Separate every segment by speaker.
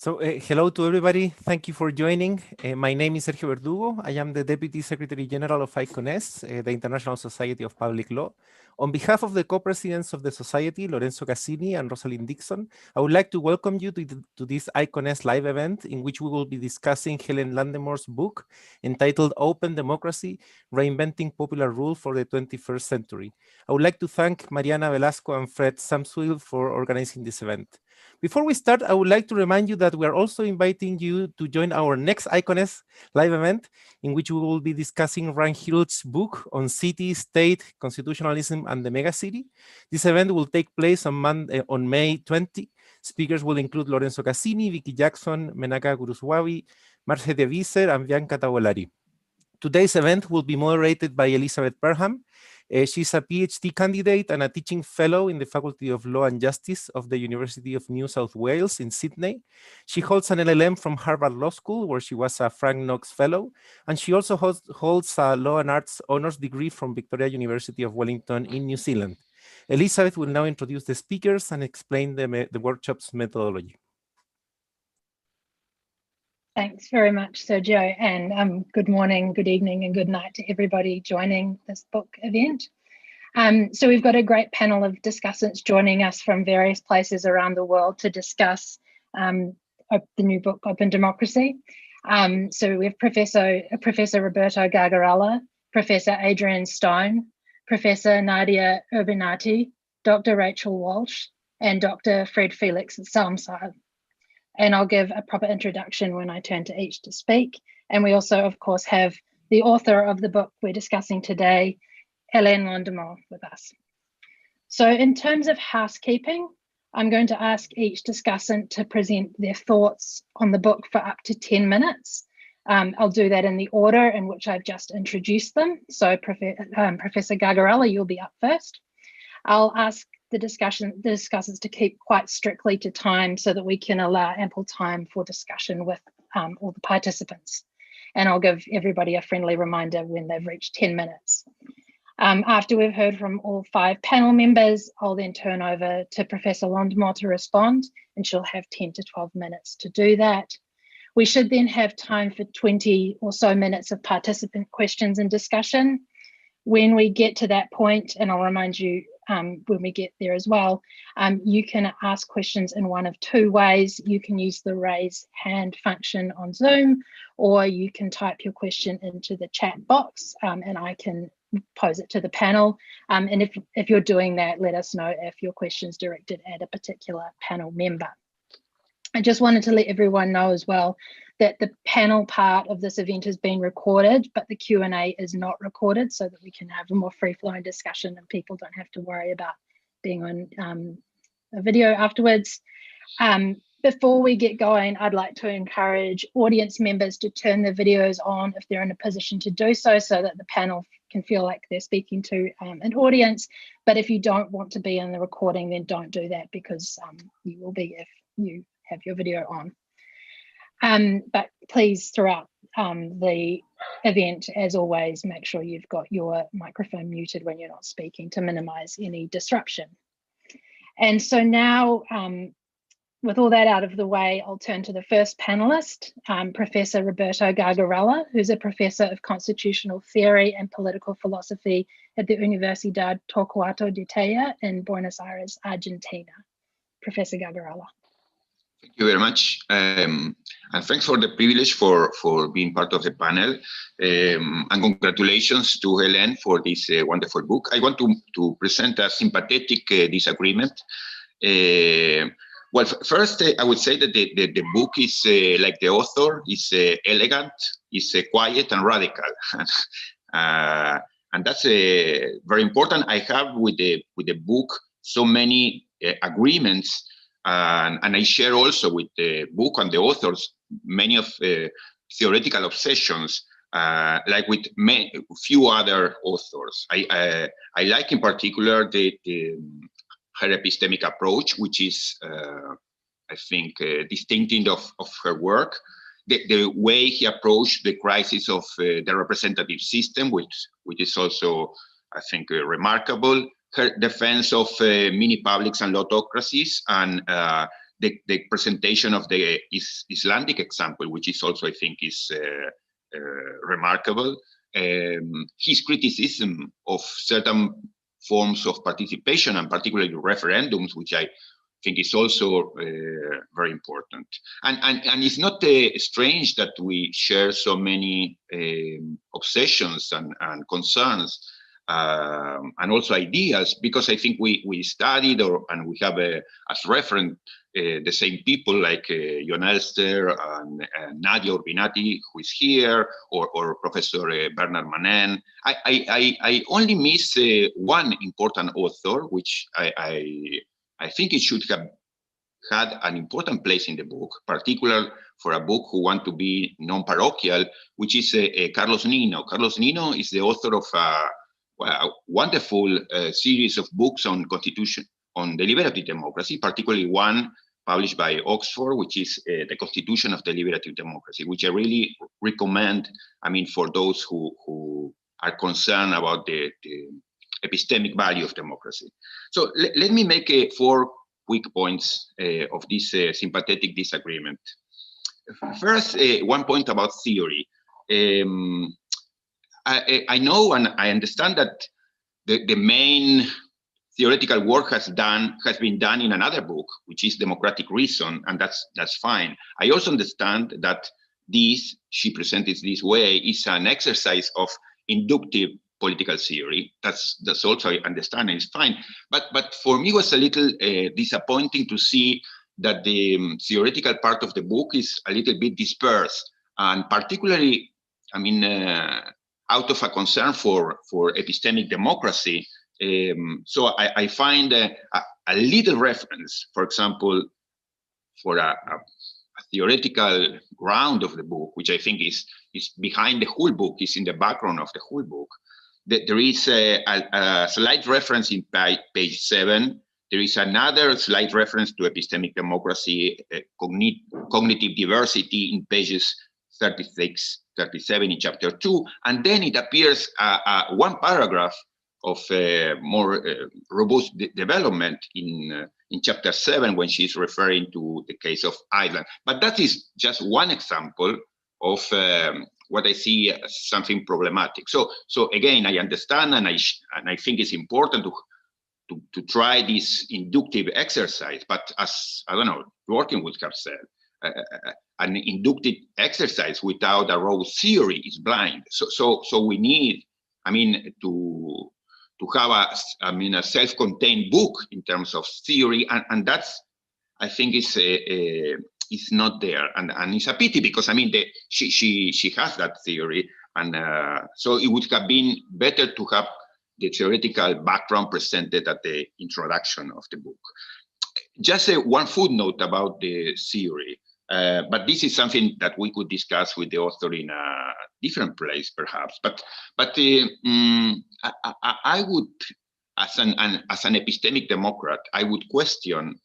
Speaker 1: Hello to everybody. Thank you for joining. My name is Sergio Verdugo. I am the Deputy Secretary General of ICONES, the International Society of Public Law. On behalf of the co-presidents of the Society, Lorenzo Cassini and Rosalind Dixon, I would like to welcome you to this ICONES live event in which we will be discussing Hélène Landemore's book entitled Open Democracy, Reinventing Popular Rule for the 21st Century. I would like to thank Mariana Velasco and Fred Samsale for organizing this event. Before we start, I would like to remind you that we are also inviting you to join our next ICONES live event, in which we will be discussing Reinhild's book on city, state, constitutionalism, and the megacity. This event will take place on May 20. Speakers will include Lorenzo Cassini, Vicky Jackson, Menaka Guruswabi, Marce de Visser, and Bianca Tawolari. Today's event will be moderated by Elizabeth Perham. She's a PhD candidate and a teaching fellow in the Faculty of Law and Justice of the University of New South Wales in Sydney. She holds an LLM from Harvard Law School, where she was a Frank Knox Fellow, and she also holds a Law and Arts Honours degree from Victoria University of Wellington in New Zealand. Elizabeth will now introduce the speakers and explain the workshop's methodology.
Speaker 2: Thanks very much, Sergio, and good morning, good evening, and good night to everybody joining this book event. So we've got a great panel of discussants joining us from various places around the world to discuss the new book, Open Democracy. So we have Professor Roberto Gargarella, Professor Adrienne Stone, Professor Nadia Urbinati, Dr. Rachael Walsh, and Dr. Fred Felix at Samsale. And I'll give a proper introduction when I turn to each to speak. And we also, of course, have the author of the book we're discussing today, Hélène Landemore, with us. So in terms of housekeeping, I'm going to ask each discussant to present their thoughts on the book for up to 10 minutes. I'll do that in the order in which I've just introduced them. So Professor Gargarella, you'll be up first. I'll ask the discussants to keep quite strictly to time so that we can allow ample time for discussion with all the participants. And I'll give everybody a friendly reminder when they've reached 10 minutes. After we've heard from all 5 panel members, I'll then turn over to Professor Landemore to respond, and she'll have 10 to 12 minutes to do that. We should then have time for 20 or so minutes of participant questions and discussion. When we get to that point, and I'll remind you when we get there as well, you can ask questions in one of 2 ways. You can use the raise hand function on Zoom, or you can type your question into the chat box and I can pose it to the panel. And if you're doing that, let us know if your question's directed at a particular panel member. I just wanted to let everyone know as well that the panel part of this event has been recorded, but the Q&A is not recorded, so that we can have a more free-flowing discussion and people don't have to worry about being on a video afterwards. Before we get going, I'd like to encourage audience members to turn their videos on if they're in a position to do so, so that the panel can feel like they're speaking to an audience. But if you don't want to be in the recording, then don't do that, because you will be if you have your video on. But please, throughout the event, as always, make sure you've got your microphone muted when you're not speaking to minimize any disruption. And so now, with all that out of the way, I'll turn to the first panelist, Professor Roberto Gargarella, who's a professor of constitutional theory and political philosophy at the Universidad Torcuato de Tella in Buenos Aires, Argentina. Professor Gargarella.
Speaker 3: Thank you very much, and thanks for the privilege for being part of the panel, and congratulations to Hélène for this wonderful book. I want to present a sympathetic disagreement. Well, first, I would say that the book is, like the author, is elegant, is quiet and radical, and that's very important. I have with the book so many agreements. And I share also with the book and the authors many of theoretical obsessions, like with few other authors. I like in particular her epistemic approach, which is, I think, distinctive of her work. The way he approached the crisis of the representative system, which is also, I think, remarkable. Her defense of mini publics and autocracies, and the presentation of the Icelandic example, which is also, I think, is remarkable. His criticism of certain forms of participation, and particularly referendums, which I think is also very important. And it's not strange that we share so many obsessions and concerns and also ideas, because I think we studied and we have as reference the same people like Jon Elster and Nadia Urbinati, who is here, or Professor Bernard Manen. I only miss one important author, which I think it should have had an important place in the book, particularly for a book who want to be non-parochial, which is Carlos Nino. Carlos Nino is the author of a wonderful series of books on constitution, on deliberative democracy, particularly one published by Oxford, which is the Constitution of Deliberative Democracy, which I really recommend, I mean, for those who are concerned about the epistemic value of democracy. So let me make 4 quick points of this sympathetic disagreement. First, one point about theory. I know and I understand that the main theoretical work has been done in another book, which is Democratic Reason, and that's fine. I also understand that this, she presented this way, is an exercise of inductive political theory. That's also, I understand, and it's fine. But for me, it was a little disappointing to see that the theoretical part of the book is a little bit dispersed, and particularly, I mean, out of a concern for epistemic democracy. So I find a little reference, for example, for a theoretical ground of the book, which I think is behind the whole book, is in the background of the whole book. There is a slight reference in page 7. There is another slight reference to epistemic democracy, cognitive diversity in pages 36, 37 in chapter 2. And then it appears one paragraph of more robust development in chapter 7 when she's referring to the case of Ireland. But that is just one example of what I see as something problematic. So again, I understand, and I think it's important to try this inductive exercise. But as I don't know, Dworkin would have said, an inductive exercise without a raw theory is blind. So we need, I mean, to have a self-contained book in terms of theory, and that's, I think, is not there, and it's a pity, because I mean she has that theory, and so it would have been better to have the theoretical background presented at the introduction of the book. Just one footnote about the theory, but this is something that we could discuss with the author in a different place, perhaps. But I would, as an epistemic Democrat, I would question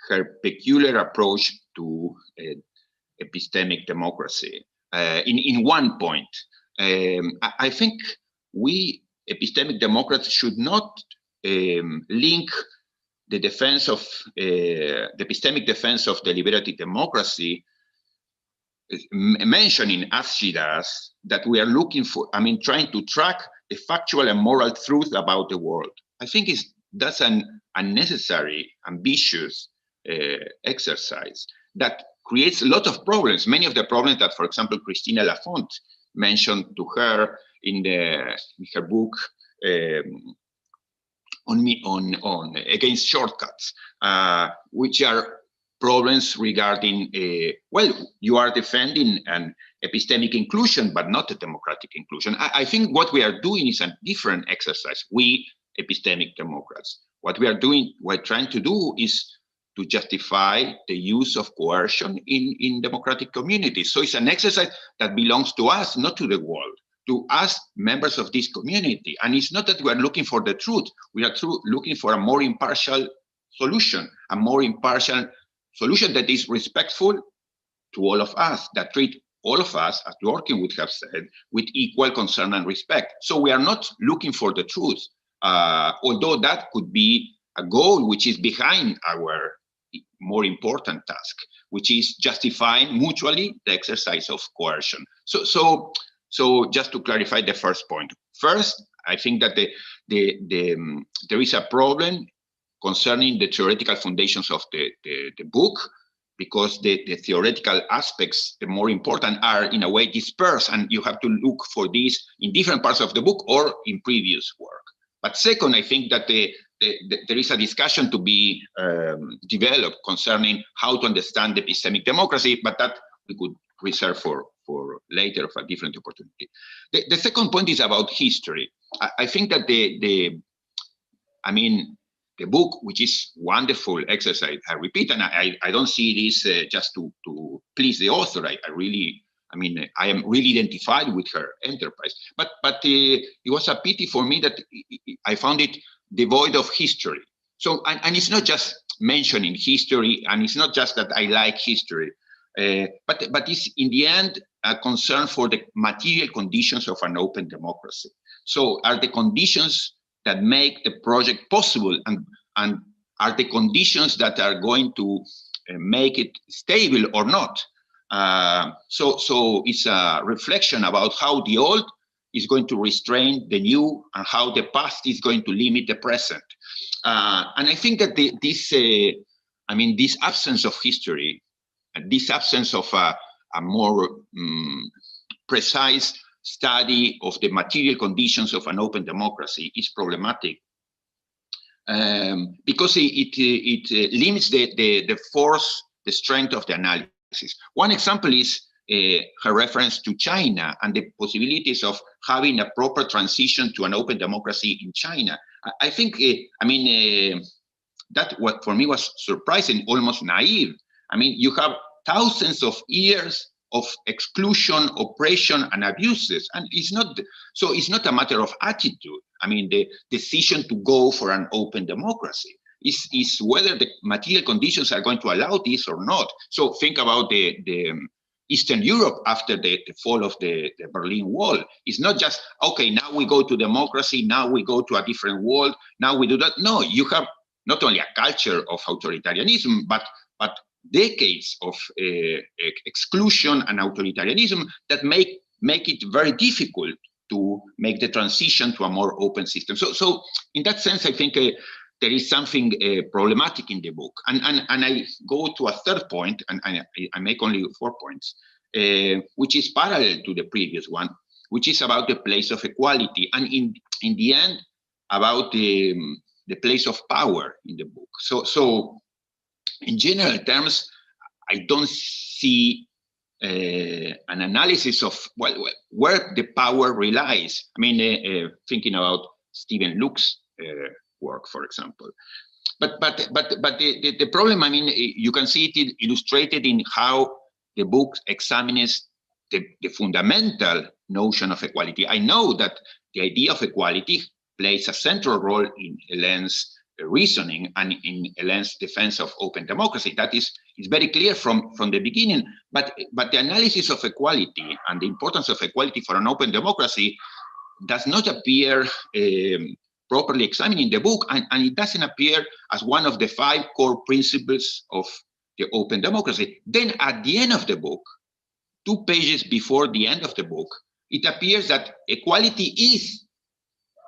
Speaker 3: her peculiar approach to epistemic democracy. In one point, I think we epistemic Democrats should not link the defense of the epistemic defense of deliberative democracy, mentioning, as she does, that we are looking for, I mean, trying to track the factual and moral truth about the world. I think that's an unnecessary, ambitious exercise that creates a lot of problems. Many of the problems that, for example, Christina Lafont mentioned to her in her book on Against Shortcuts, which are problems regarding, well, you are defending an epistemic inclusion, but not a democratic inclusion. I think what we are doing is a different exercise. We epistemic Democrats, what we are doing, we're trying to do is to justify the use of coercion in democratic communities. So it's an exercise that belongs to us, not to the world, to us, members of this community. And it's not that we are looking for the truth. We are looking for a more impartial solution, that is respectful to all of us, that treat all of us, as Dworkin would have said, with equal concern and respect. So we are not looking for the truth, although that could be a goal which is behind our more important task, which is justifying mutually the exercise of coercion. So just to clarify the first point. First, I think that there is a problem concerning the theoretical foundations of the book, because the theoretical aspects, the more important, are in a way dispersed, and you have to look for these in different parts of the book or in previous work. But second, I think that there is a discussion to be developed concerning how to understand the epistemic democracy, but that we could reserve for later, for a different opportunity. The second point is about history. I think that the book, which is wonderful exercise, I repeat, and I don't see this just to please the author. I am really identified with her enterprise. But it was a pity for me that I found it devoid of history. So, and it's not just mentioning history, and it's not just that I like history, but it's in the end a concern for the material conditions of an open democracy. So, are the conditions that make the project possible, and are the conditions that are going to make it stable or not? So it's a reflection about how the old is going to restrain the new, and how the past is going to limit the present. And I think that this absence of history, this absence of a more precise study of the material conditions of an open democracy is problematic, because it limits the force, the strength of the analysis. One example is her reference to China and the possibilities of having a proper transition to an open democracy in China. I think, that what for me was surprising, almost naive. I mean, you have thousands of years of exclusion, oppression, and abuses, and it's not a matter of attitude. I mean, the decision to go for an open democracy is whether the material conditions are going to allow this or not. So think about the Eastern Europe after the fall of the Berlin Wall. It's not just, okay, now we go to democracy, now we go to a different world, now we do that. No, you have not only a culture of authoritarianism, but decades of exclusion and authoritarianism that make it very difficult to make the transition to a more open system. So in that sense, I think there is something problematic in the book. And I go to a third point, and I make only 4 points, which is parallel to the previous one, which is about the place of equality, and in the end, about the place of power in the book. So in general terms, I don't see an analysis of where the power relies. I mean, thinking about Stephen Luke's work, for example. But the problem, I mean, you can see it illustrated in how the book examines the fundamental notion of equality. I know that the idea of equality plays a central role in Helene's reasoning and in Helene's defense of open democracy. That is very clear from the beginning. But the analysis of equality and the importance of equality for an open democracy does not appear properly examined in the book, and it doesn't appear as one of the 5 core principles of the open democracy. Then at the end of the book, 2 pages before the end of the book, it appears that equality is,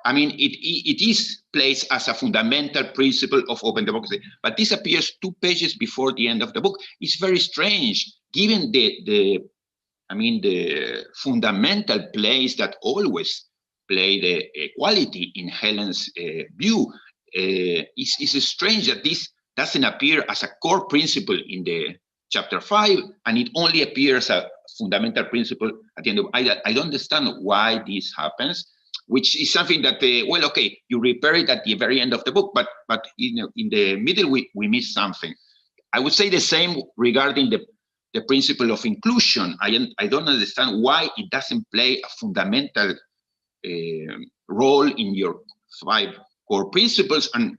Speaker 3: I mean, it is placed as a fundamental principle of open democracy, but this appears 2 pages before the end of the book. It's very strange, given the fundamental place that always play the equality in Helene's view. It's strange that this doesn't appear as a core principle in the chapter 5, and it only appears a fundamental principle at the end of. I don't understand why this happens, which is something that, okay, you repair it at the very end of the book, but in the middle we miss something. I would say the same regarding the principle of inclusion. I don't understand why it doesn't play a fundamental role in your 5 core principles, and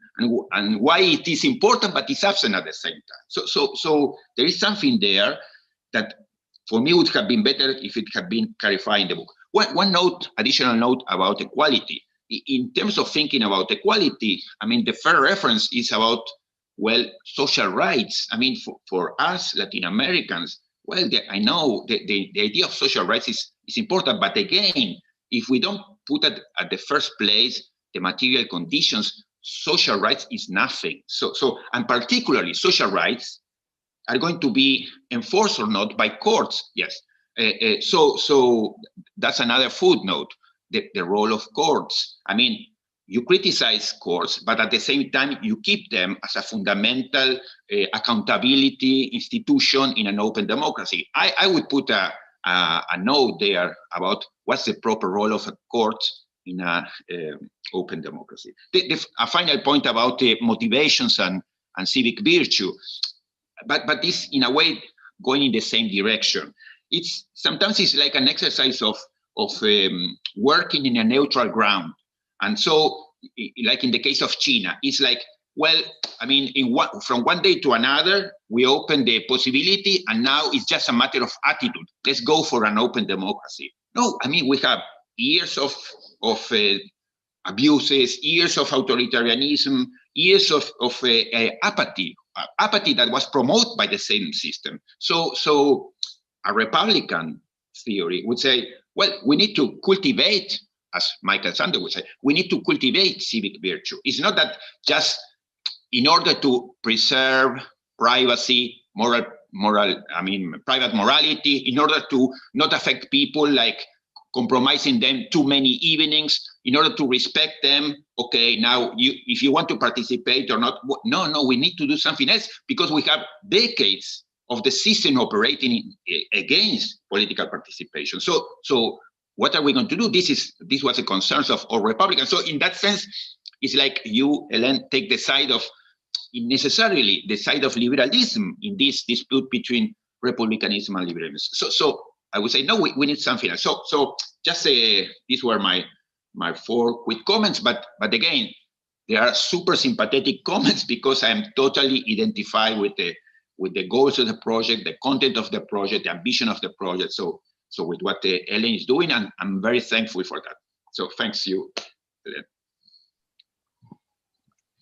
Speaker 3: why it is important but it's absent at the same time. So there is something there that for me would have been better if it had been clarified in the book. One additional note about equality. In terms of thinking about equality, I mean, the fair reference is about well, social rights. I mean, for us Latin Americans, well, I know the idea of social rights is important, but again, if we don't put it at the first place, the material conditions, social rights is nothing. And particularly social rights are going to be enforced or not by courts. Yes. So that's another footnote, the role of courts. I mean, you criticize courts, but at the same time, you keep them as a fundamental accountability institution in an open democracy. I would put a note there about what's the proper role of a court in an open democracy. A final point about motivations and civic virtue, but this, in a way, going in the same direction. Sometimes it's like an exercise of working in a neutral ground. And so, like in the case of China, it's like, well, I mean, from one day to another, we open the possibility, and now it's just a matter of attitude. Let's go for an open democracy. No, I mean, we have years of abuses, years of authoritarianism, years of apathy that was promoted by the same system. So a Republican theory would say, well, we need to cultivate, as Michael Sanders would say, we need to cultivate civic virtue. It's not that just in order to preserve privacy, private morality, in order to not affect people, like compromising them too many evenings, in order to respect them. Okay, now if you want to participate or not, no, we need to do something else, because we have decades of the system operating against political participation. So what are we going to do? This was the concerns of all Republicans. So in that sense, it's like you, Hélène, take the side of, necessarily the side of liberalism in this dispute between republicanism and liberalism. So I would say, no, we need something else. So just these were my 4 quick comments, but again, they are super sympathetic comments, because I am totally identified with the goals of the project, the content of the project, the ambition of the project. So with what Hélène is doing, and I'm very thankful for that. So thanks you, Hélène.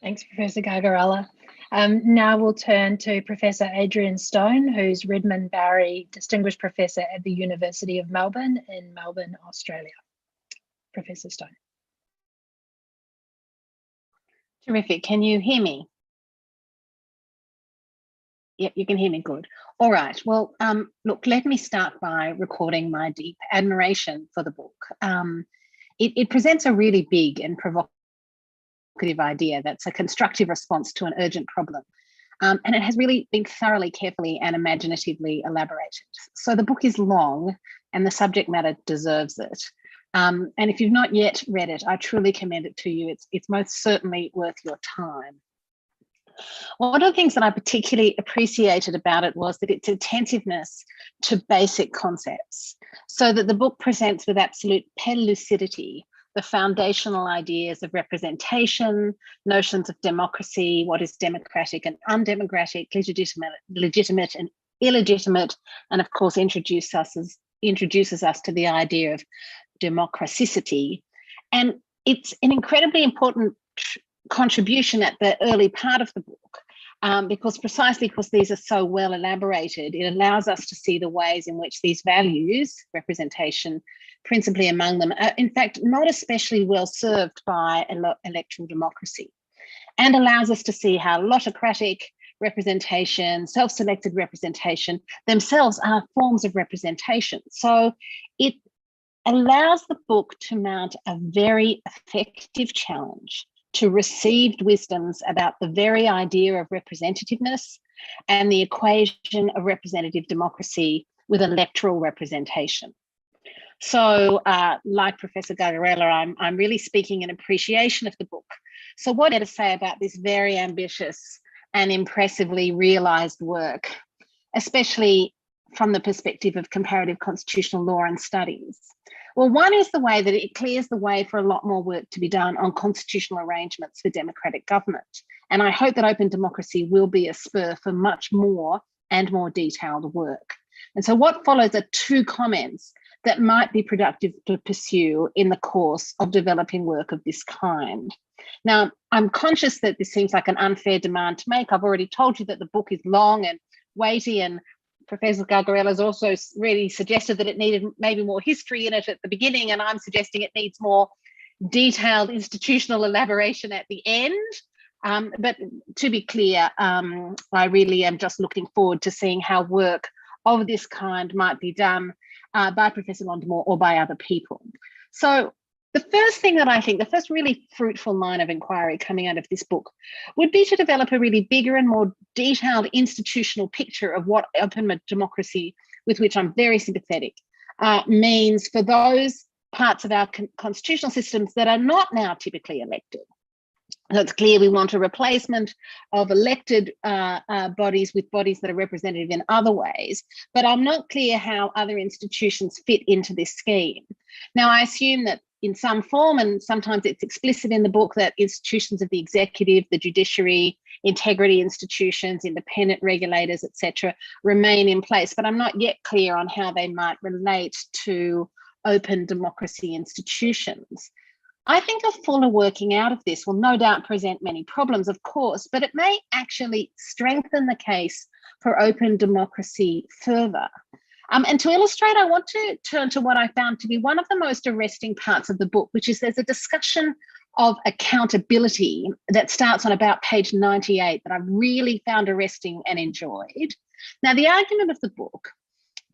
Speaker 2: Thanks, Professor Gargarella. Now we'll turn to Professor Adrian Stone, who's Redmond Barry Distinguished Professor at the University of Melbourne in Melbourne, Australia. Professor Stone.
Speaker 4: Terrific. Can you hear me? Yep, you can hear me. Good. All right. Well, look, let me start by recording my deep admiration for the book. It presents a really big and provocative idea that's a constructive response to an urgent problem. And it has really been thoroughly, carefully, and imaginatively elaborated. So the book is long, and the subject matter deserves it. And if you've not yet read it, I truly commend it to you. It's most certainly worth your time. One of the things that I particularly appreciated about it was that its attentiveness to basic concepts, so that the book presents with absolute pellucidity the foundational ideas of representation, notions of democracy, what is democratic and undemocratic, legitimate and illegitimate, and of course introduces us to the idea of democraticity. And it's an incredibly important contribution at the early part of the book, because precisely because these are so well elaborated, it allows us to see the ways in which these values, representation principally among them, are in fact not especially well served by electoral democracy, and allows us to see how autocratic representation, self-selected representation themselves are forms of representation. So it allows the book to mount a very effective challenge to received wisdoms about the very idea of representativeness and the equation of representative democracy with electoral representation. So like Professor Gargarella, I'm really speaking in appreciation of the book. So what to say about this very ambitious and impressively realized work, especially from the perspective of comparative constitutional law and studies? Well, one is the way that it clears the way for a lot more work to be done on constitutional arrangements for democratic government. And I hope that open democracy will be a spur for much more and more detailed work. And so what follows are 2 comments that might be productive to pursue in the course of developing work of this kind. Now, I'm conscious that this seems like an unfair demand to make. I've already told you that the book is long and weighty, and Professor Gargarella has also really suggested that it needed maybe more history in it at the beginning, and I'm suggesting it needs more detailed institutional elaboration at the end. But to be clear, I really am just looking forward to seeing how work of this kind might be done by Professor Landemore or by other people. So the first thing that I think, the first really fruitful line of inquiry coming out of this book would be to develop a really bigger and more detailed institutional picture of what open democracy, with which I'm very sympathetic, means for those parts of our constitutional systems that are not now typically elected. So it's clear we want a replacement of elected bodies with bodies that are representative in other ways, but I'm not clear how other institutions fit into this scheme. Now, I assume that in some form, and sometimes it's explicit in the book, that institutions of the executive, the judiciary, integrity institutions, independent regulators, etc., remain in place, but I'm not yet clear on how they might relate to open democracy institutions. I think a fuller working out of this will no doubt present many problems, of course, but it may actually strengthen the case for open democracy further. And to illustrate, I want to turn to what I found to be one of the most arresting parts of the book, which is there's a discussion of accountability that starts on about page 98 that I really found arresting and enjoyed. Now, the argument of the book,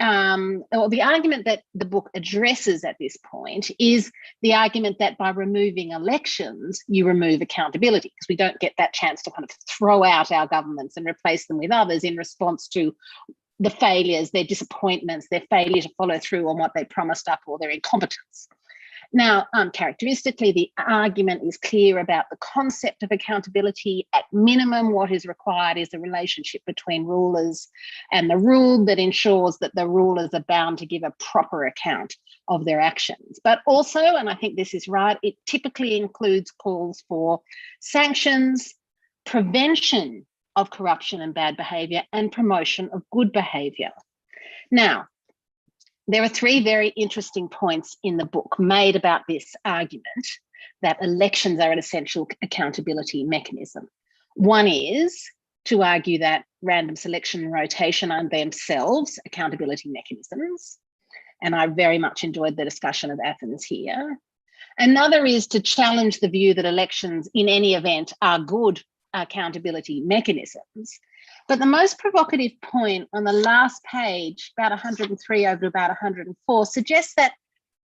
Speaker 4: or the argument that the book addresses at this point, is the argument that by removing elections, you remove accountability, because we don't get that chance to kind of throw out our governments and replace them with others in response to the failures, their disappointments, their failure to follow through on what they promised up, or their incompetence. Now, characteristically, the argument is clear about the concept of accountability. At minimum, what is required is the relationship between rulers and the ruled that ensures that the rulers are bound to give a proper account of their actions. But also, and I think this is right, it typically includes calls for sanctions, prevention of corruption and bad behaviour, and promotion of good behaviour. Now, there are three very interesting points in the book made about this argument that elections are an essential accountability mechanism. One is to argue that random selection and rotation are themselves accountability mechanisms. And I very much enjoyed the discussion of Athens here. Another is to challenge the view that elections in any event are good accountability mechanisms. But the most provocative point on the last page, about 103 over about 104, suggests that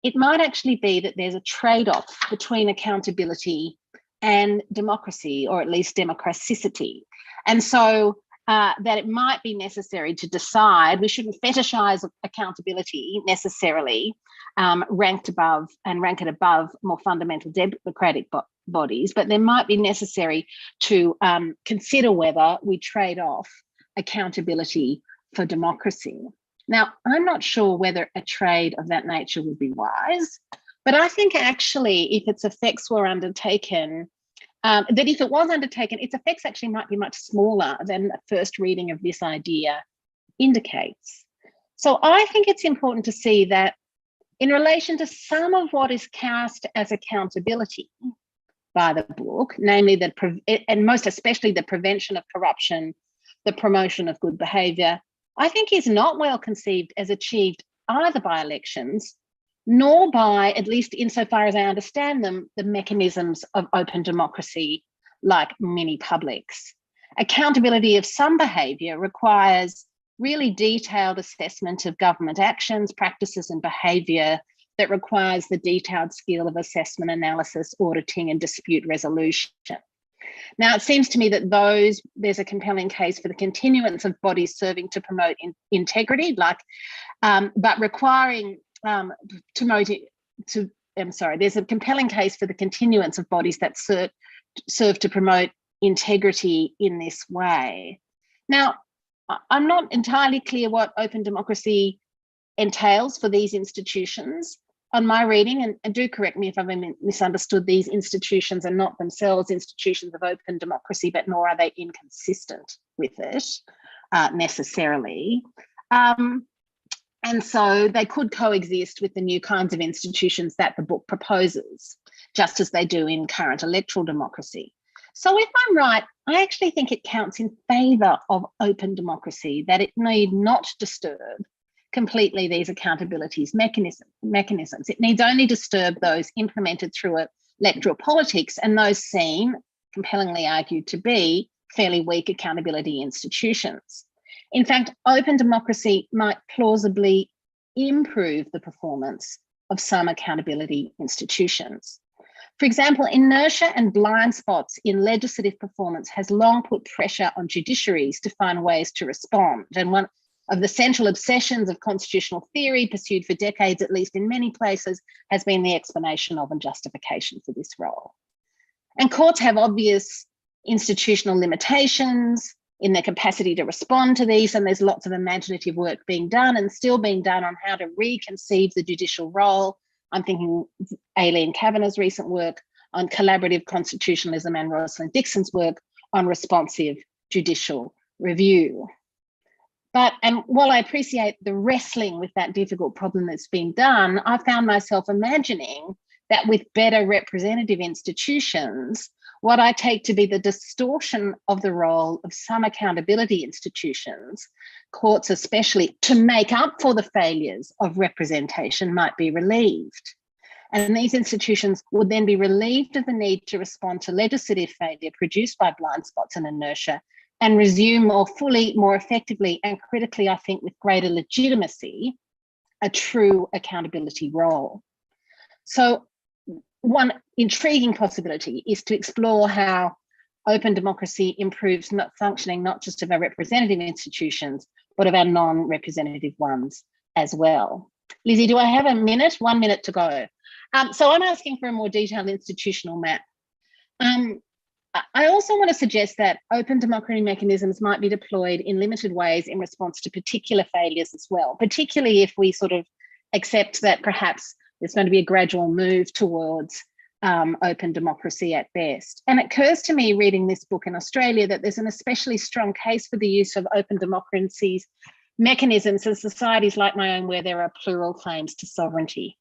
Speaker 4: it might actually be that there's a trade-off between accountability and democracy, or at least democraticity. And so that it might be necessary to decide, we shouldn't fetishize accountability necessarily, rank it above more fundamental democratic bodies, but there might be necessary to consider whether we trade off accountability for democracy. Now, I'm not sure whether a trade of that nature would be wise, but I think actually if its effects were undertaken, that if it was undertaken, its effects actually might be much smaller than the first reading of this idea indicates. So I think it's important to see that in relation to some of what is cast as accountability by the book, namely and most especially the prevention of corruption, the promotion of good behaviour, I think is not well conceived as achieved either by elections, nor by, at least insofar as I understand them, the mechanisms of open democracy like mini publics. Accountability of some behaviour requires really detailed assessment of government actions, practices and behaviour that requires the detailed skill of assessment, analysis, auditing and dispute resolution. Now, it seems to me that there's a compelling case for the continuance of bodies serving to promote integrity, but requiring there's a compelling case for the continuance of bodies that serve to promote integrity in this way. Now, I'm not entirely clear what open democracy entails for these institutions. On my reading, and do correct me if I've misunderstood, these institutions are not themselves institutions of open democracy, but nor are they inconsistent with it necessarily. And so they could coexist with the new kinds of institutions that the book proposes, just as they do in current electoral democracy. So if I'm right, I actually think it counts in favour of open democracy, that it need not disturb completely these accountabilities mechanisms. It needs only disturb those implemented through electoral politics and those seen, compellingly argued to be, fairly weak accountability institutions. In fact, open democracy might plausibly improve the performance of some accountability institutions. For example, inertia and blind spots in legislative performance has long put pressure on judiciaries to find ways to respond. And one of the central obsessions of constitutional theory, pursued for decades, at least in many places, has been the explanation of and justification for this role. And courts have obvious institutional limitations in their capacity to respond to these, and there's lots of imaginative work being done and still being done on how to reconceive the judicial role. I'm thinking Aileen Kavanagh's recent work on collaborative constitutionalism and Rosalind Dixon's work on responsive judicial review. And while I appreciate the wrestling with that difficult problem that's been done, I found myself imagining that with better representative institutions, what I take to be the distortion of the role of some accountability institutions, courts especially, to make up for the failures of representation might be relieved. And these institutions would then be relieved of the need to respond to legislative failure produced by blind spots and inertia, and resume more fully, more effectively, and critically, I think, with greater legitimacy, a true accountability role. So one intriguing possibility is to explore how open democracy improves functioning not just of our representative institutions, but of our non-representative ones as well. Lizzie, do I have a minute? 1 minute to go. So I'm asking for a more detailed institutional map. I also want to suggest that open democracy mechanisms might be deployed in limited ways in response to particular failures as well, particularly if we sort of accept that perhaps there's going to be a gradual move towards open democracy at best. And it occurs to me reading this book in Australia that there's an especially strong case for the use of open democracies mechanisms in societies like my own where there are plural claims to sovereignty.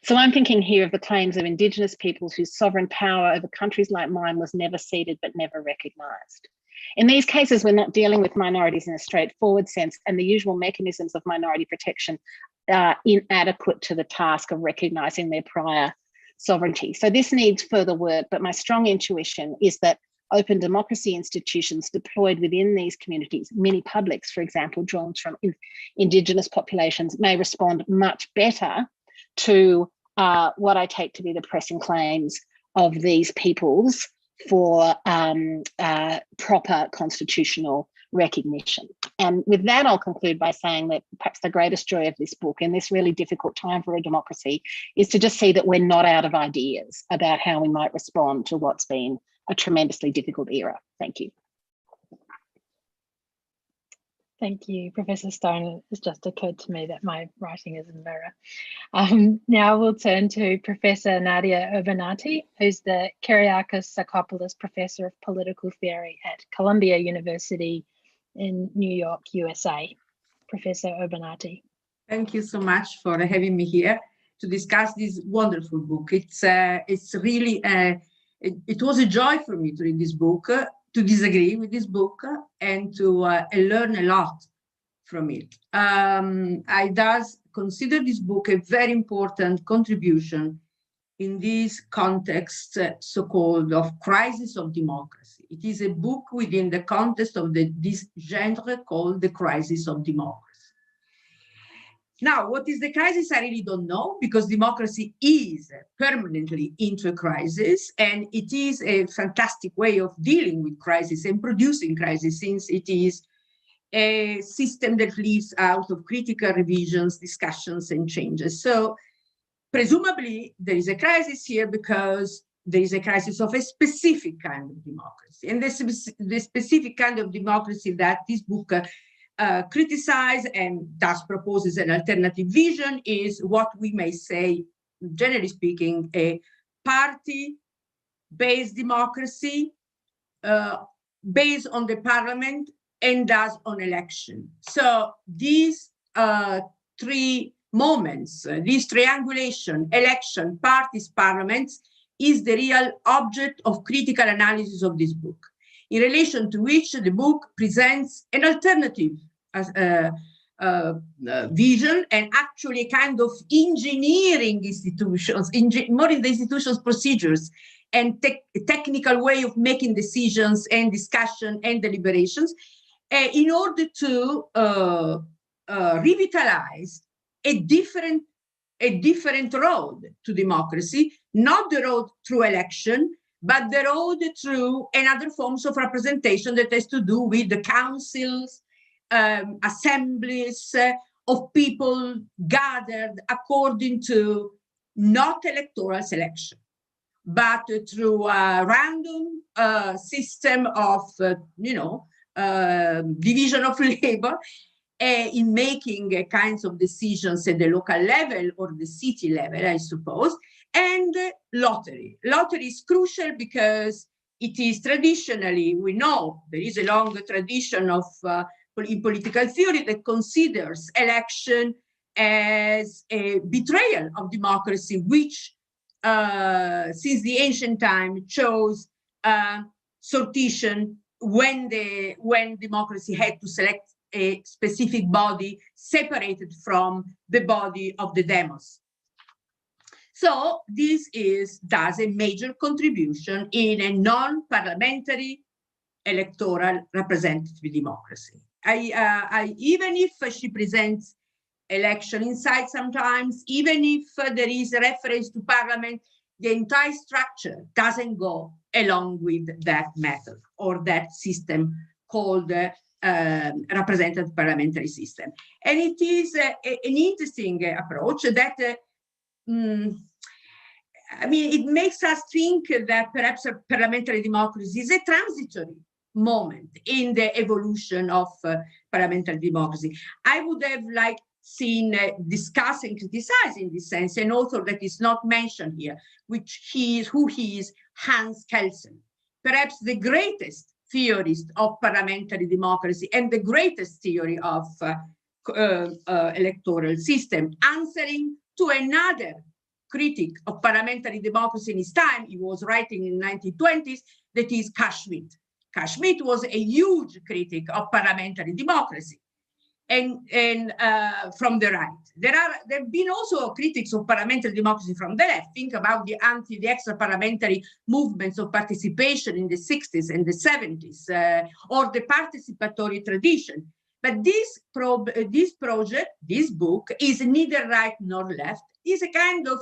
Speaker 4: So I'm thinking here of the claims of Indigenous peoples whose sovereign power over countries like mine was never ceded but never recognised. In these cases, we're not dealing with minorities in a straightforward sense, and the usual mechanisms of minority protection are inadequate to the task of recognising their prior sovereignty. So this needs further work, but my strong intuition is that open democracy institutions deployed within these communities, mini publics, for example, drawn from Indigenous populations, may respond much better to what I take to be the pressing claims of these peoples for proper constitutional recognition. And with that, I'll conclude by saying that perhaps the greatest joy of this book in this really difficult time for a democracy is to just see that we're not out of ideas about how we might respond to what's been a tremendously difficult era. Thank you.
Speaker 2: Thank you, Professor Stone. It's just occurred to me that my writing is in mirror. Now we'll turn to Professor Nadia Urbinati, who's the Kyriakos Sakopoulos Professor of Political Theory at Columbia University in New York, USA. Professor Urbinati.
Speaker 5: Thank you so much for having me here to discuss this wonderful book. It's really, it was a joy for me to read this book, to disagree with this book, and to learn a lot from it. I thus consider this book a very important contribution in this context, so-called of crisis of democracy. It is a book within the context of this genre called the crisis of democracy. Now, what is the crisis? I really don't know, because democracy is permanently into a crisis, and it is a fantastic way of dealing with crisis and producing crisis, since it is a system that lives out of critical revisions, discussions, and changes. So presumably there is a crisis here because there is a crisis of a specific kind of democracy. And the specific kind of democracy that this book criticizes and thus proposes an alternative vision is what we may say, generally speaking, a party-based democracy based on the parliament and thus on election. So this three moments, this triangulation, election, parties, parliaments, is the real object of critical analysis of this book, in relation to which the book presents an alternative vision and actually a kind of engineering institutions, more in the institutions procedures and technical way of making decisions and discussion and deliberations in order to revitalize a different road to democracy, not the road through election, but the road through another forms of representation that has to do with the councils, assemblies of people gathered according to not electoral selection, but through a random system of, division of labor in making kinds of decisions at the local level or the city level, I suppose, and lottery. Lottery is crucial because it is traditionally, we know, there is a long tradition of in political theory that considers election as a betrayal of democracy, which since the ancient time chose sortition when democracy had to select a specific body separated from the body of the demos. So this does a major contribution in a non-parliamentary electoral representative democracy. Even if she presents election inside sometimes, even if there is a reference to parliament, the entire structure doesn't go along with that method or that system called representative parliamentary system. And it is an interesting approach that, it makes us think that perhaps a parliamentary democracy is a transitory moment in the evolution of parliamentary democracy. I would have liked seen discussing, criticizing this sense, an author that is not mentioned here, who he is Hans Kelsen, perhaps the greatest theorist of parliamentary democracy and the greatest theory of electoral system, answering to another critic of parliamentary democracy in his time. He was writing in the 1920s, that is Carl Schmitt. Carl Schmitt was a huge critic of parliamentary democracy, and from the right. There have been also critics of parliamentary democracy from the left. Think about the extra-parliamentary movements of participation in the 60s and the 70s, or the participatory tradition. But this project, this book, is neither right nor left. It's a kind of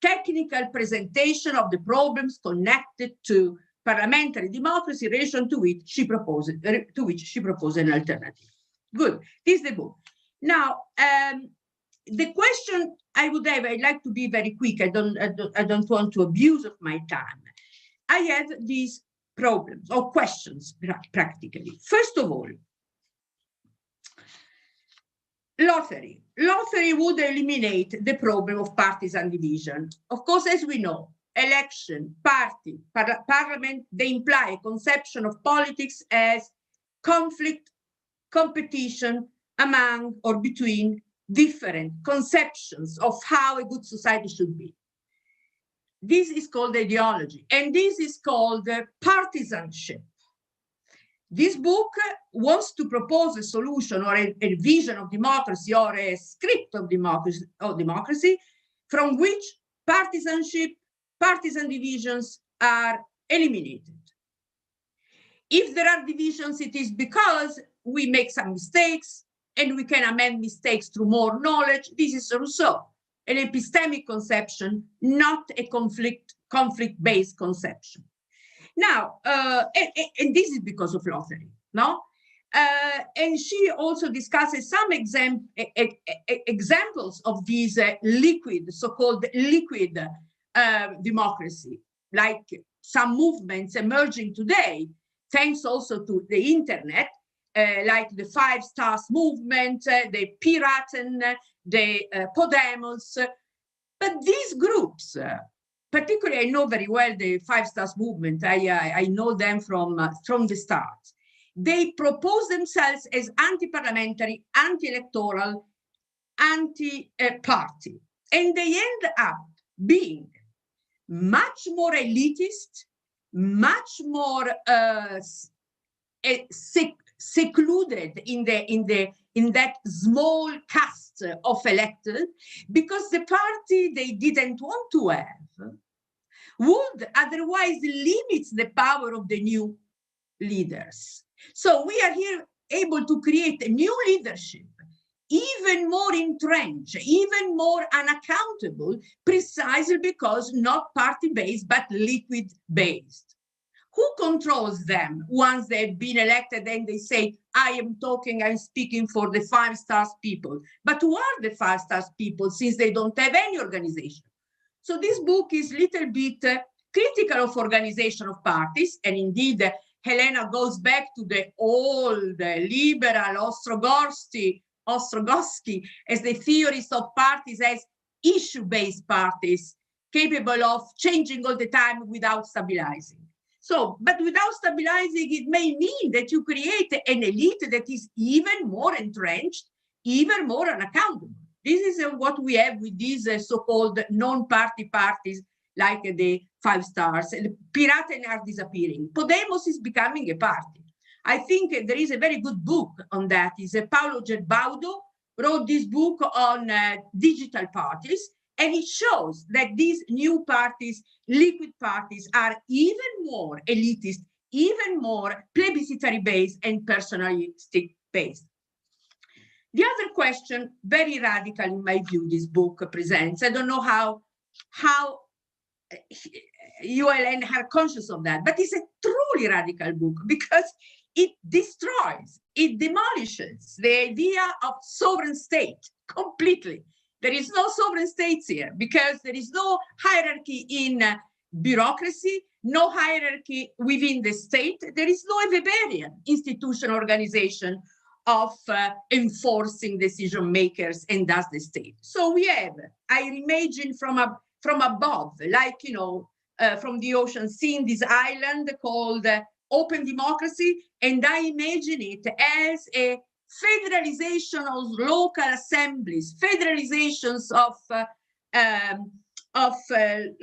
Speaker 5: technical presentation of the problems connected to parliamentary democracy, in relation to which she proposed an alternative. Good. This is the book. Now, the question I would have, I'd like to be very quick. I don't want to abuse of my time. I had these problems or questions practically. First of all, lottery. Lottery would eliminate the problem of partisan division. Of course, as we know, election, party, parliament, they imply a conception of politics as conflict, competition among or between different conceptions of how a good society should be. This is called ideology, and this is called partisanship. This book wants to propose a solution or a vision of democracy or a script of democracy from which partisanship, partisan divisions are eliminated. If there are divisions, it is because we make some mistakes and we can amend mistakes through more knowledge. This is Rousseau, an epistemic conception, not a conflict-based conception. Now, and this is because of lottery, no? And she also discusses some examples of these so-called liquid democracy, like some movements emerging today, thanks also to the internet, like the 5 Stars movement, the Piraten, the Podemos. But these groups, particularly, I know very well the 5 Stars movement. I know them from the start. They propose themselves as anti-parliamentary, anti-electoral, anti-party. And they end up being much more elitist, much more secluded in that small caste of elected, because the party they didn't want to have would otherwise limit the power of the new leaders. So we are here able to create a new leadership, even more entrenched, even more unaccountable, precisely because not party-based, but liquid-based. Who controls them once they've been elected and they say, I'm speaking for the 5 stars people. But who are the 5 stars people, since they don't have any organization? So this book is a little bit critical of organization of parties, and indeed, Helena goes back to the old liberal Ostrogowski as the theorist of parties as issue-based parties, capable of changing all the time without stabilizing. So, but without stabilizing, it may mean that you create an elite that is even more entrenched, even more unaccountable. This is what we have with these so-called non-party parties, like the 5 stars. The Piraten are disappearing. Podemos is becoming a party. I think there is a very good book on that. It's Paulo Gerbaudo wrote this book on digital parties, and it shows that these new parties, liquid parties, are even more elitist, even more plebiscitary-based and personalistic-based. The other question, very radical in my view, this book presents. I don't know how you, Hélène, are conscious of that, but it's a truly radical book because it destroys, it demolishes the idea of sovereign state completely. There is no sovereign states here because there is no hierarchy in bureaucracy, no hierarchy within the state. There is no Weberian institutional organization of enforcing decision makers and thus the state. So we have, I imagine from above, like, you know, from the ocean, seeing this island called open democracy, and I imagine it as a federalization of local assemblies, federalizations of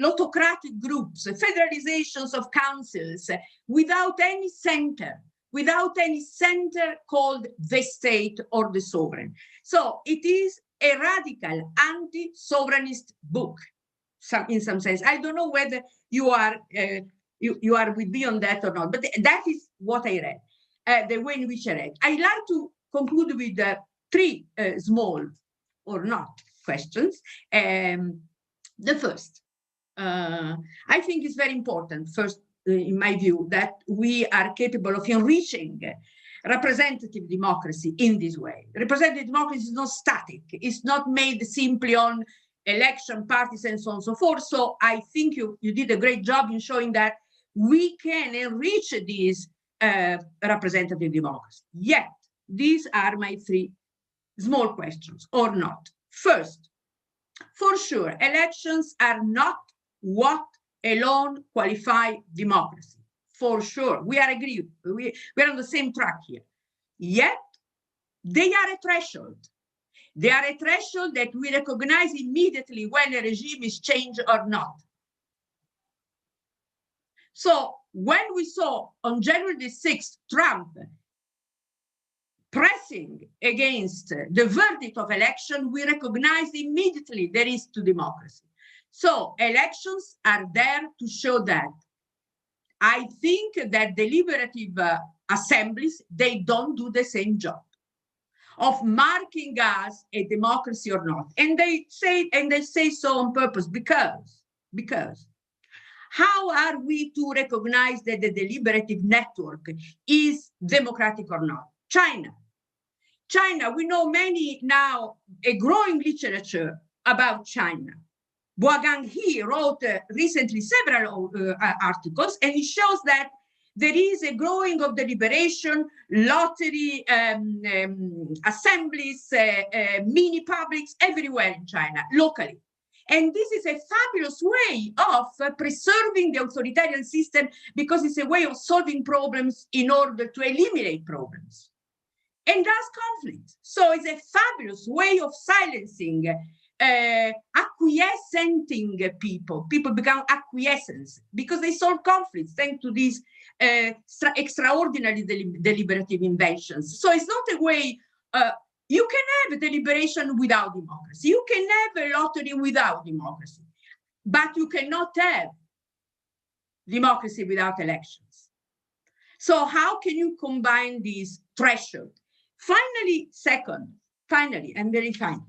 Speaker 5: autocratic groups, federalizations of councils, without any center called the state or the sovereign. So it is a radical anti-sovereignist book, in some sense. I don't know whether you are with me on that or not, but that is what I read, the way in which I read. I'd like to conclude with 3 small or not questions. The first, I think it's very important, first, in my view, that we are capable of enriching representative democracy in this way. Representative democracy is not static. It's not made simply on election parties and so on and so forth. So I think you did a great job in showing that we can enrich this representative democracy. Yet, these are my 3 small questions, or not. First, for sure, elections are not what alone qualify democracy. For sure, we are agreed. We're on the same track here. Yet, they are a threshold. They are a threshold that we recognize immediately when a regime is changed or not. So when we saw on January the 6th, Trump pressing against the verdict of election, we recognize immediately there is to democracy. So elections are there to show that. I think that deliberative assemblies, they don't do the same job of marking us a democracy or not. And they say so on purpose because how are we to recognize that the deliberative network is democratic or not? China, we know many now, a growing literature about China. Boagang He wrote recently several articles, and it shows that there is a growing of deliberation, lottery, assemblies, mini publics everywhere in China, locally. And this is a fabulous way of preserving the authoritarian system because it's a way of solving problems in order to eliminate problems. and does conflict. So it's a fabulous way of silencing, acquiescenting people. People become acquiescents because they solve conflicts thanks to these extraordinary deliberative inventions. So it's not a way, you can have a deliberation without democracy. You can have a lottery without democracy, but you cannot have democracy without elections. So how can you combine these thresholds? Finally, I'm very fine.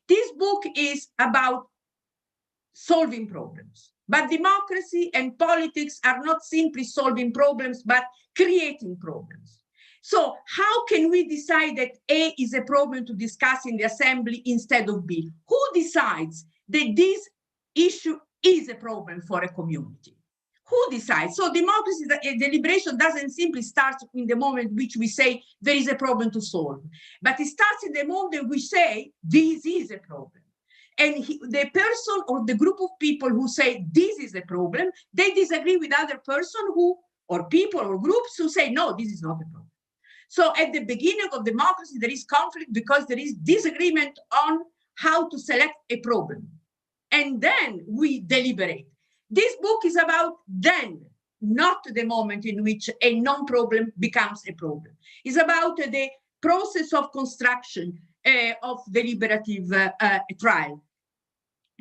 Speaker 5: This book is about solving problems, but democracy and politics are not simply solving problems, but creating problems. So how can we decide that A is a problem to discuss in the assembly instead of B? Who decides that this issue is a problem for a community? Who decides? So democracy, deliberation doesn't simply start in the moment in which we say there is a problem to solve, but it starts in the moment we say this is a problem. And the person or the group of people who say this is a problem, they disagree with other person who, or people or groups who say, no, this is not a problem. So at the beginning of democracy, there is conflict because there is disagreement on how to select a problem. And then we deliberate. This book is about then, not the moment in which a non-problem becomes a problem. It's about the process of construction of deliberative trial.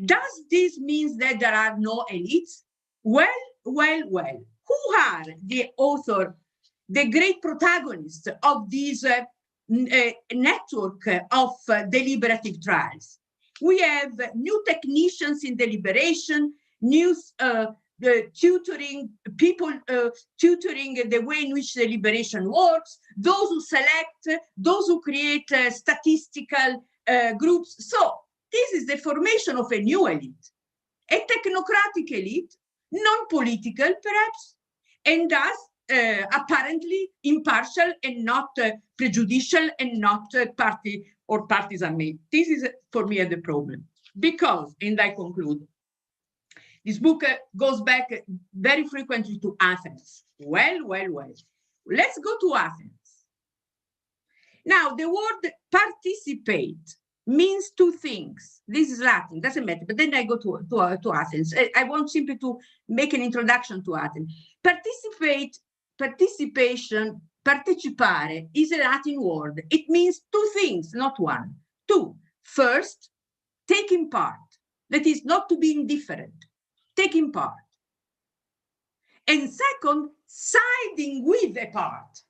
Speaker 5: Does this mean that there are no elites? Well. Who are the author, the great protagonists of this network of deliberative trials? We have new technicians in deliberation, new tutoring, people tutoring the way in which deliberation works, those who select, those who create statistical groups. So this is the formation of a new elite, a technocratic elite, non-political perhaps, and thus apparently impartial and not prejudicial and not party or partisan made. This is for me the problem. Because, and I conclude, this book goes back very frequently to Athens. Well. Let's go to Athens. Now, the word participate means two things. This is Latin, doesn't matter, but then I go to Athens. I want simply to make an introduction to Athens. Participation, partecipare, is a Latin word. It means two things, not one. Two. First, taking part. That is, not to be indifferent. Taking part. And second, siding with a part.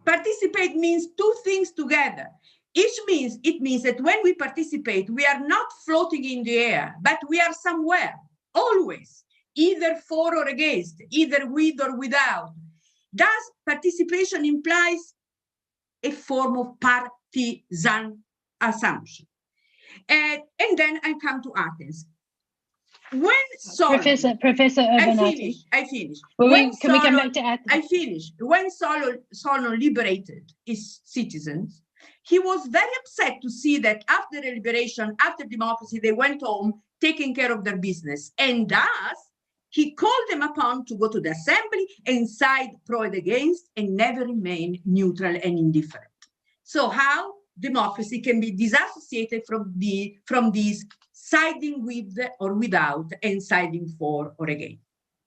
Speaker 5: Participate means two things together. It means that when we participate, we are not floating in the air, but we are somewhere, always, either for or against, either with or without. Thus, participation implies a form of partisan assumption. And then I come to Athens. When Solon,
Speaker 2: Professor Urbinati.
Speaker 5: I finish.
Speaker 2: Can we come back to Athens?
Speaker 5: I finish. When Solon liberated his citizens, he was very upset to see that after the liberation, after democracy, they went home taking care of their business. And thus, he called them upon to go to the assembly and side pro and against and never remain neutral and indifferent. So how democracy can be disassociated from these siding with or without and siding for or against.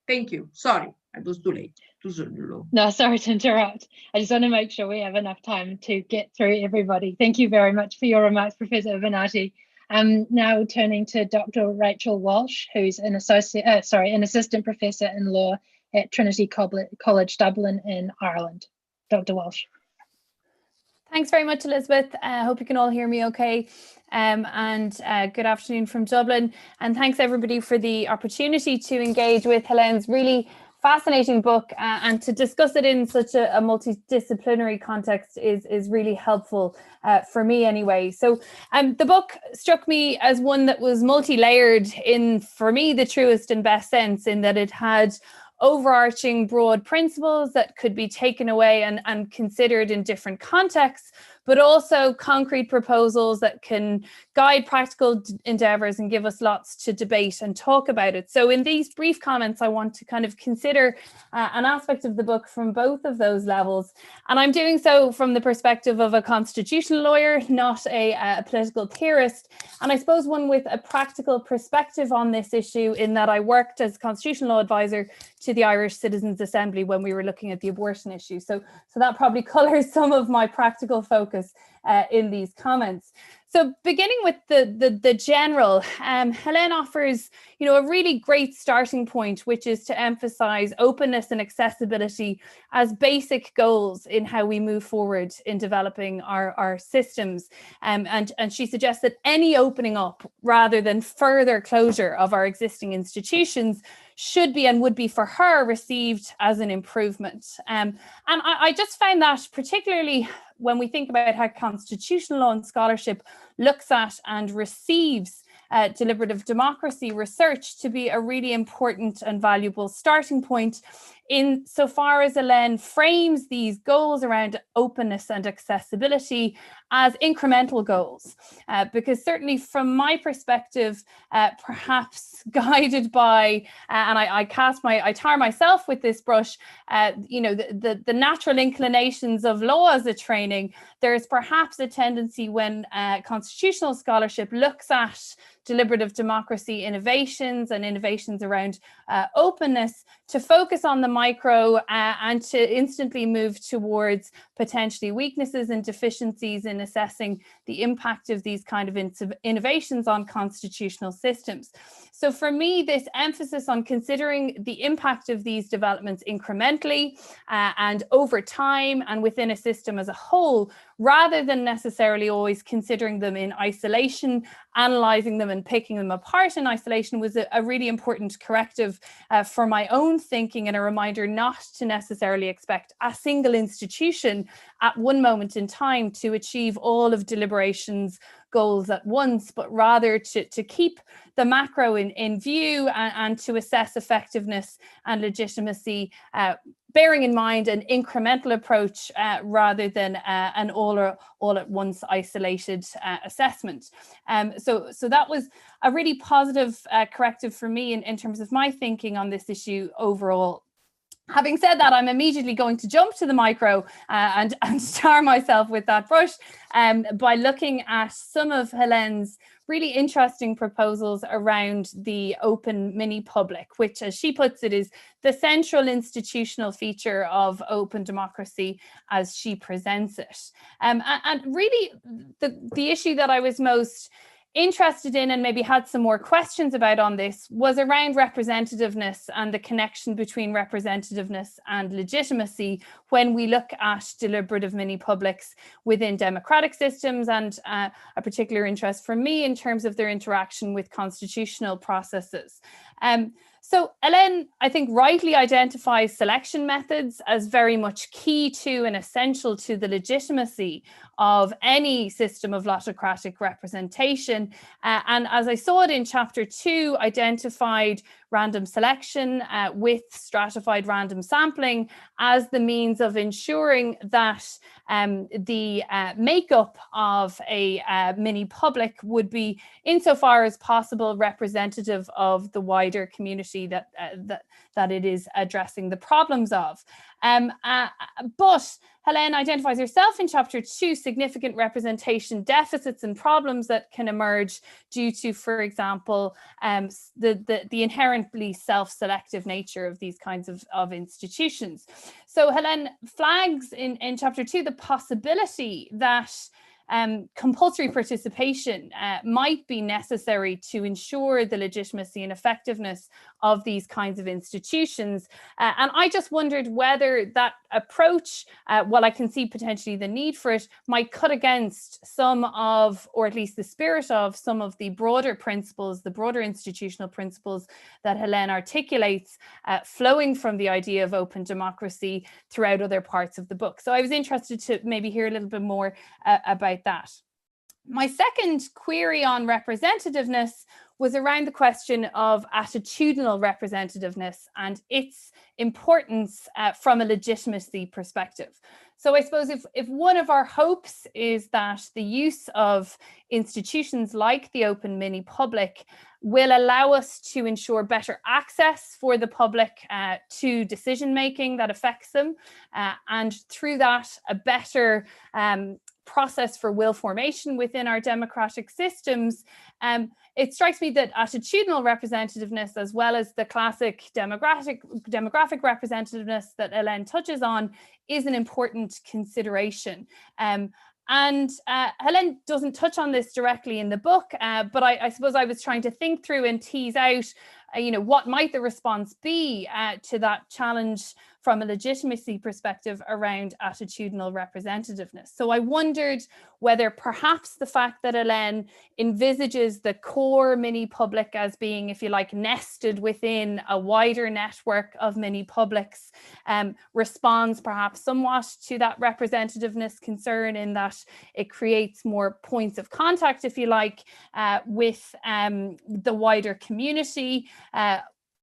Speaker 5: Thank you. Sorry, I was too late. Too long.
Speaker 2: No, sorry to interrupt. I just want to make sure we have enough time to get through everybody. Thank you very much for your remarks, Professor Urbinati. Now turning to Dr. Rachael Walsh, who's an assistant professor in law at Trinity College, Dublin in Ireland. Dr. Walsh.
Speaker 6: Thanks very much, Elizabeth. I hope you can all hear me okay. And good afternoon from Dublin. And thanks everybody for the opportunity to engage with Helene's really fascinating book and to discuss it in such a multidisciplinary context is really helpful for me anyway. So the book struck me as one that was multi-layered in, for me, the truest and best sense, in that it had overarching broad principles that could be taken away and considered in different contexts, but also concrete proposals that can guide practical endeavors and give us lots to debate and talk about it. So in these brief comments, I want to kind of consider an aspect of the book from both of those levels. And I'm doing so from the perspective of a constitutional lawyer, not a political theorist. And I suppose one with a practical perspective on this issue, in that I worked as constitutional law advisor to the Irish Citizens Assembly when we were looking at the abortion issue. So that probably colours some of my practical focus in these comments. So beginning with the general, Hélène offers, a really great starting point, which is to emphasize openness and accessibility as basic goals in how we move forward in developing our systems. And she suggests that any opening up rather than further closure of our existing institutions should be and would be for her received as an improvement. And I just found that particularly when we think about how constitutional law and scholarship looks at and receives deliberative democracy research to be a really important and valuable starting point insofar as Hélène frames these goals around openness and accessibility as incremental goals. Because certainly from my perspective, perhaps guided by, and I tar myself with this brush, the natural inclinations of law as a training, there is perhaps a tendency when constitutional scholarship looks at deliberative democracy innovations and innovations around openness to focus on the micro and to instantly move towards potentially weaknesses and deficiencies in assessing the impact of these kind of innovations on constitutional systems. So for me, this emphasis on considering the impact of these developments incrementally and over time and within a system as a whole, rather than necessarily always considering them in isolation, analysing them and picking them apart in isolation, was a really important corrective for my own thinking, and a reminder not to necessarily expect a single institution at one moment in time to achieve all of deliberation's goals at once, but rather to keep the macro in view and to assess effectiveness and legitimacy, bearing in mind an incremental approach rather than an all at once isolated assessment. So that was a really positive corrective for me in terms of my thinking on this issue overall. Having said that, I'm immediately going to jump to the micro and tar myself with that brush by looking at some of Hélène's really interesting proposals around the open mini public, which, as she puts it, is the central institutional feature of open democracy as she presents it. And really the issue that I was most interested in and maybe had some more questions about on this was around representativeness and the connection between representativeness and legitimacy when we look at deliberative mini publics within democratic systems, and a particular interest for me in terms of their interaction with constitutional processes. So Hélène, I think, rightly identifies selection methods as very much key to and essential to the legitimacy of any system of autocratic representation. And as I saw it in chapter 2, identified random selection with stratified random sampling as the means of ensuring that the makeup of a mini public would be, insofar as possible, representative of the wider community that it is addressing the problems of. But Hélène identifies herself in chapter 2 significant representation deficits and problems that can emerge due to, for example, the inherently self-selective nature of these kinds of institutions. So Hélène flags in chapter 2 the possibility that compulsory participation might be necessary to ensure the legitimacy and effectiveness of these kinds of institutions. And I just wondered whether that approach, while I can see potentially the need for it, might cut against some of, or at least the spirit of, some of the broader principles, the broader institutional principles that Hélène articulates, flowing from the idea of open democracy throughout other parts of the book. So I was interested to maybe hear a little bit more about that. My second query on representativeness was around the question of attitudinal representativeness and its importance from a legitimacy perspective. So I suppose if one of our hopes is that the use of institutions like the Open Mini Public will allow us to ensure better access for the public to decision making that affects them, and through that a better process for will formation within our democratic systems, it strikes me that attitudinal representativeness, as well as the classic demographic representativeness that Hélène touches on, is an important consideration. And Hélène doesn't touch on this directly in the book, but I suppose I was trying to think through and tease out, what might the response be to that challenge from a legitimacy perspective around attitudinal representativeness. So I wondered whether perhaps the fact that Hélène envisages the core mini public as being, if you like, nested within a wider network of mini publics responds perhaps somewhat to that representativeness concern, in that it creates more points of contact, if you like, with the wider community.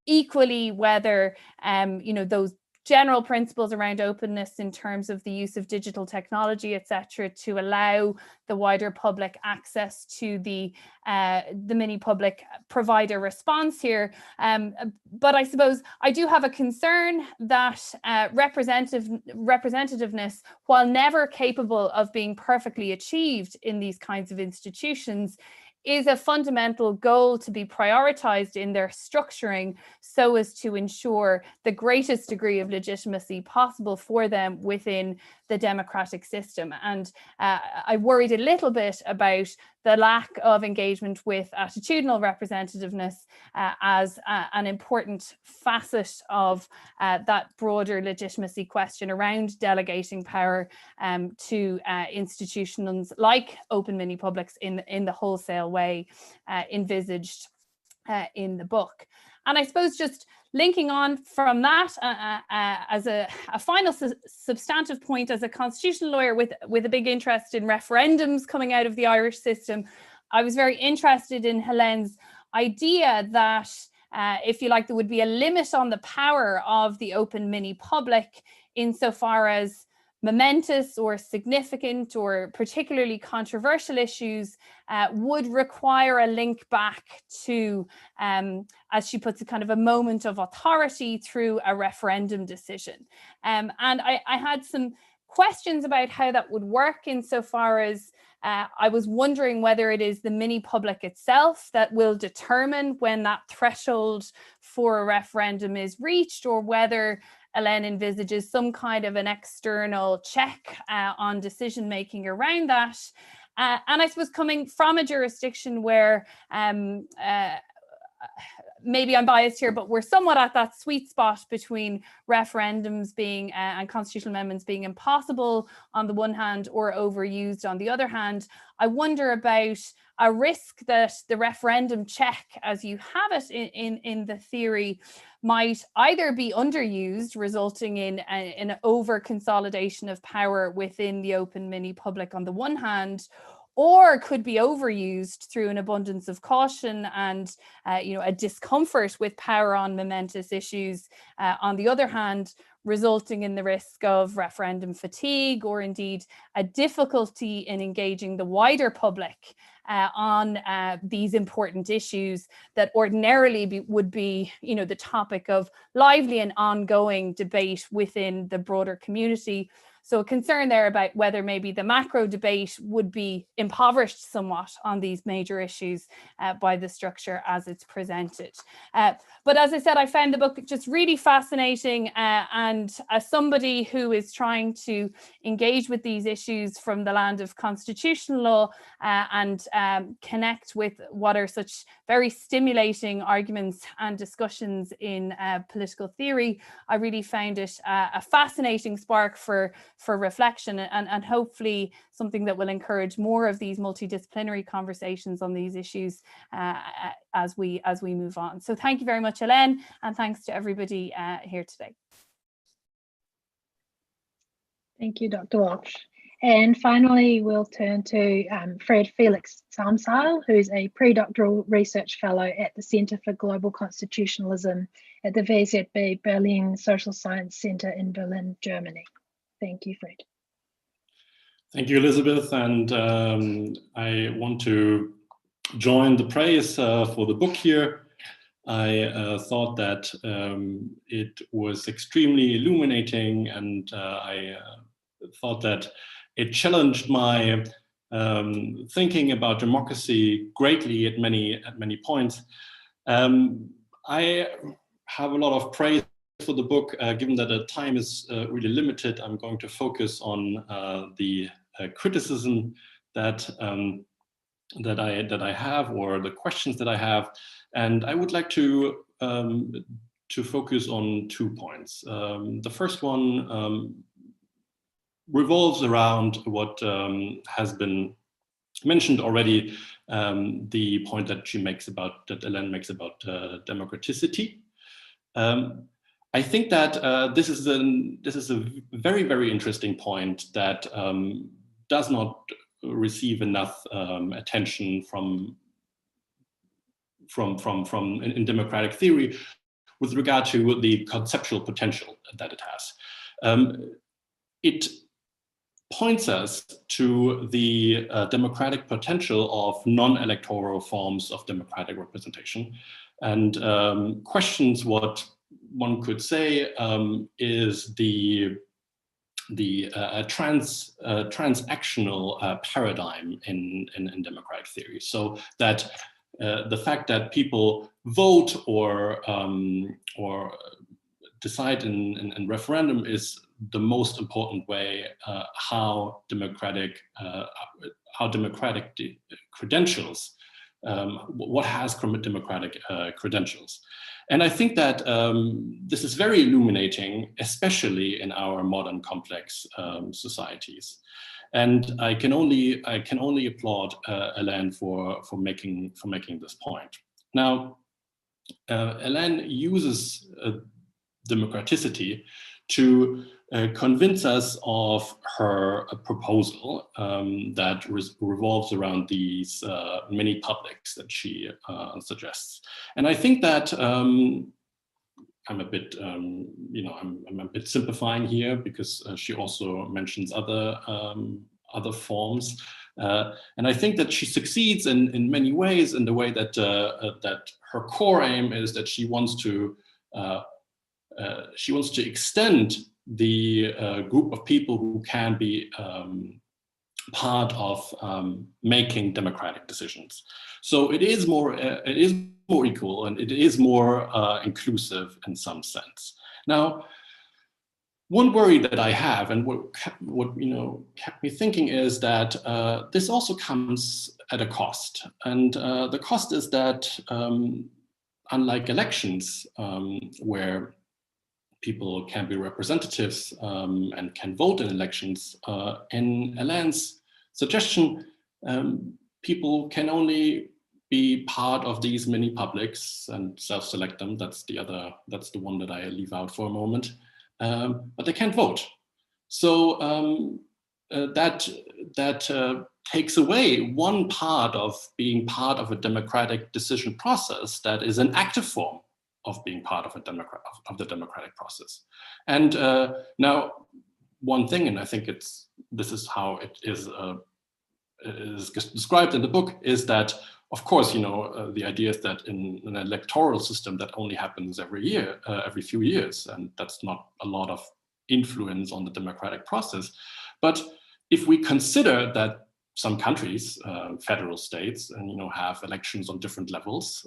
Speaker 6: Equally, whether those general principles around openness in terms of the use of digital technology, etc., to allow the wider public access to the mini public provide a response here. But I suppose I do have a concern that representativeness, while never capable of being perfectly achieved in these kinds of institutions, is a fundamental goal to be prioritized in their structuring, so as to ensure the greatest degree of legitimacy possible for them within the democratic system. And I worried a little bit about the lack of engagement with attitudinal representativeness as an important facet of that broader legitimacy question around delegating power to institutions like open mini publics in the wholesale way envisaged in the book. And I suppose just linking on from that as a final substantive point, as a constitutional lawyer with a big interest in referendums coming out of the Irish system, I was very interested in Hélène's idea that, if you like, there would be a limit on the power of the open mini public insofar as momentous or significant or particularly controversial issues would require a link back to, as she puts it, kind of a moment of authority through a referendum decision. And I had some questions about how that would work, insofar as I was wondering whether it is the mini public itself that will determine when that threshold for a referendum is reached, or whether Hélène envisages some kind of an external check on decision making around that. And I suppose, coming from a jurisdiction where maybe I'm biased here, but we're somewhat at that sweet spot between referendums being and constitutional amendments being impossible on the one hand or overused on the other hand, I wonder about a risk that the referendum check, as you have it in the theory, might either be underused, resulting in an over consolidation of power within the open mini public on the one hand, or could be overused through an abundance of caution and a discomfort with power on momentous issues on the other hand, resulting in the risk of referendum fatigue, or indeed a difficulty in engaging the wider public on these important issues that ordinarily would be the topic of lively and ongoing debate within the broader community. So a concern there about whether maybe the macro debate would be impoverished somewhat on these major issues by the structure as it's presented. But as I said, I found the book just really fascinating, and as somebody who is trying to engage with these issues from the land of constitutional law and connect with what are such very stimulating arguments and discussions in political theory, I really found it a fascinating spark for reflection, and hopefully something that will encourage more of these multidisciplinary conversations on these issues as we move on. So thank you very much, Hélène, and thanks to everybody here today.
Speaker 2: Thank you, Dr. Walsh. And finally, we'll turn to Felix Samsale, who's a pre-doctoral research fellow at the Center for Global Constitutionalism at the WZB Berlin Social Science Center in Berlin, Germany. Thank you, Fred.
Speaker 7: Thank you, Elizabeth. And I want to join the praise for the book here. I thought that it was extremely illuminating, and I thought that it challenged my thinking about democracy greatly at many points. I have a lot of praise for the book. Given that the time is really limited, I'm going to focus on the criticism that I have, or the questions that I have, and I would like to focus on 2 points. The first one revolves around what has been mentioned already, the point that Hélène makes about democraticity. I think that this is a very, very interesting point that does not receive enough attention in democratic theory with regard to the conceptual potential that it has. It points us to the democratic potential of non-electoral forms of democratic representation, and questions what one could say is the transactional paradigm in democratic theory. So that the fact that people vote or decide in referendum is the most important way how democratic credentials, what has democratic credentials. And I think that this is very illuminating, especially in our modern complex societies. And I can only applaud Hélène for making this point. Now, Hélène uses democraticity to convince us of her proposal that revolves around these many publics that she suggests. And I think that I'm a bit, I'm a bit simplifying here, because she also mentions other forms, and I think that she succeeds in many ways, in the way that that her core aim is that she wants to extend the group of people who can be part of making democratic decisions. So it is more equal, and it is more inclusive in some sense. Now, one worry that I have, and what kept me thinking, is that this also comes at a cost, and the cost is that unlike elections, where people can be representatives and can vote in elections, in Hélène's suggestion, people can only be part of these mini publics and self-select them. That's the one that I leave out for a moment. But they can't vote. So that takes away one part of being part of a democratic decision process that is an active form of being part of the democratic process. And now, one thing, and I think this is how it is described in the book, is that, of course, the idea is that in an electoral system that only happens every year, every few years, and that's not a lot of influence on the democratic process. But if we consider that some countries, federal states, and have elections on different levels,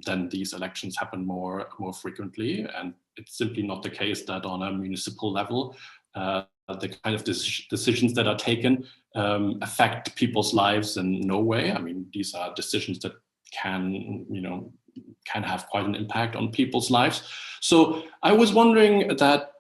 Speaker 7: then these elections happen more frequently, and it's simply not the case that on a municipal level, the kind of decisions that are taken affect people's lives in no way. I mean, these are decisions that can have quite an impact on people's lives. So I was wondering that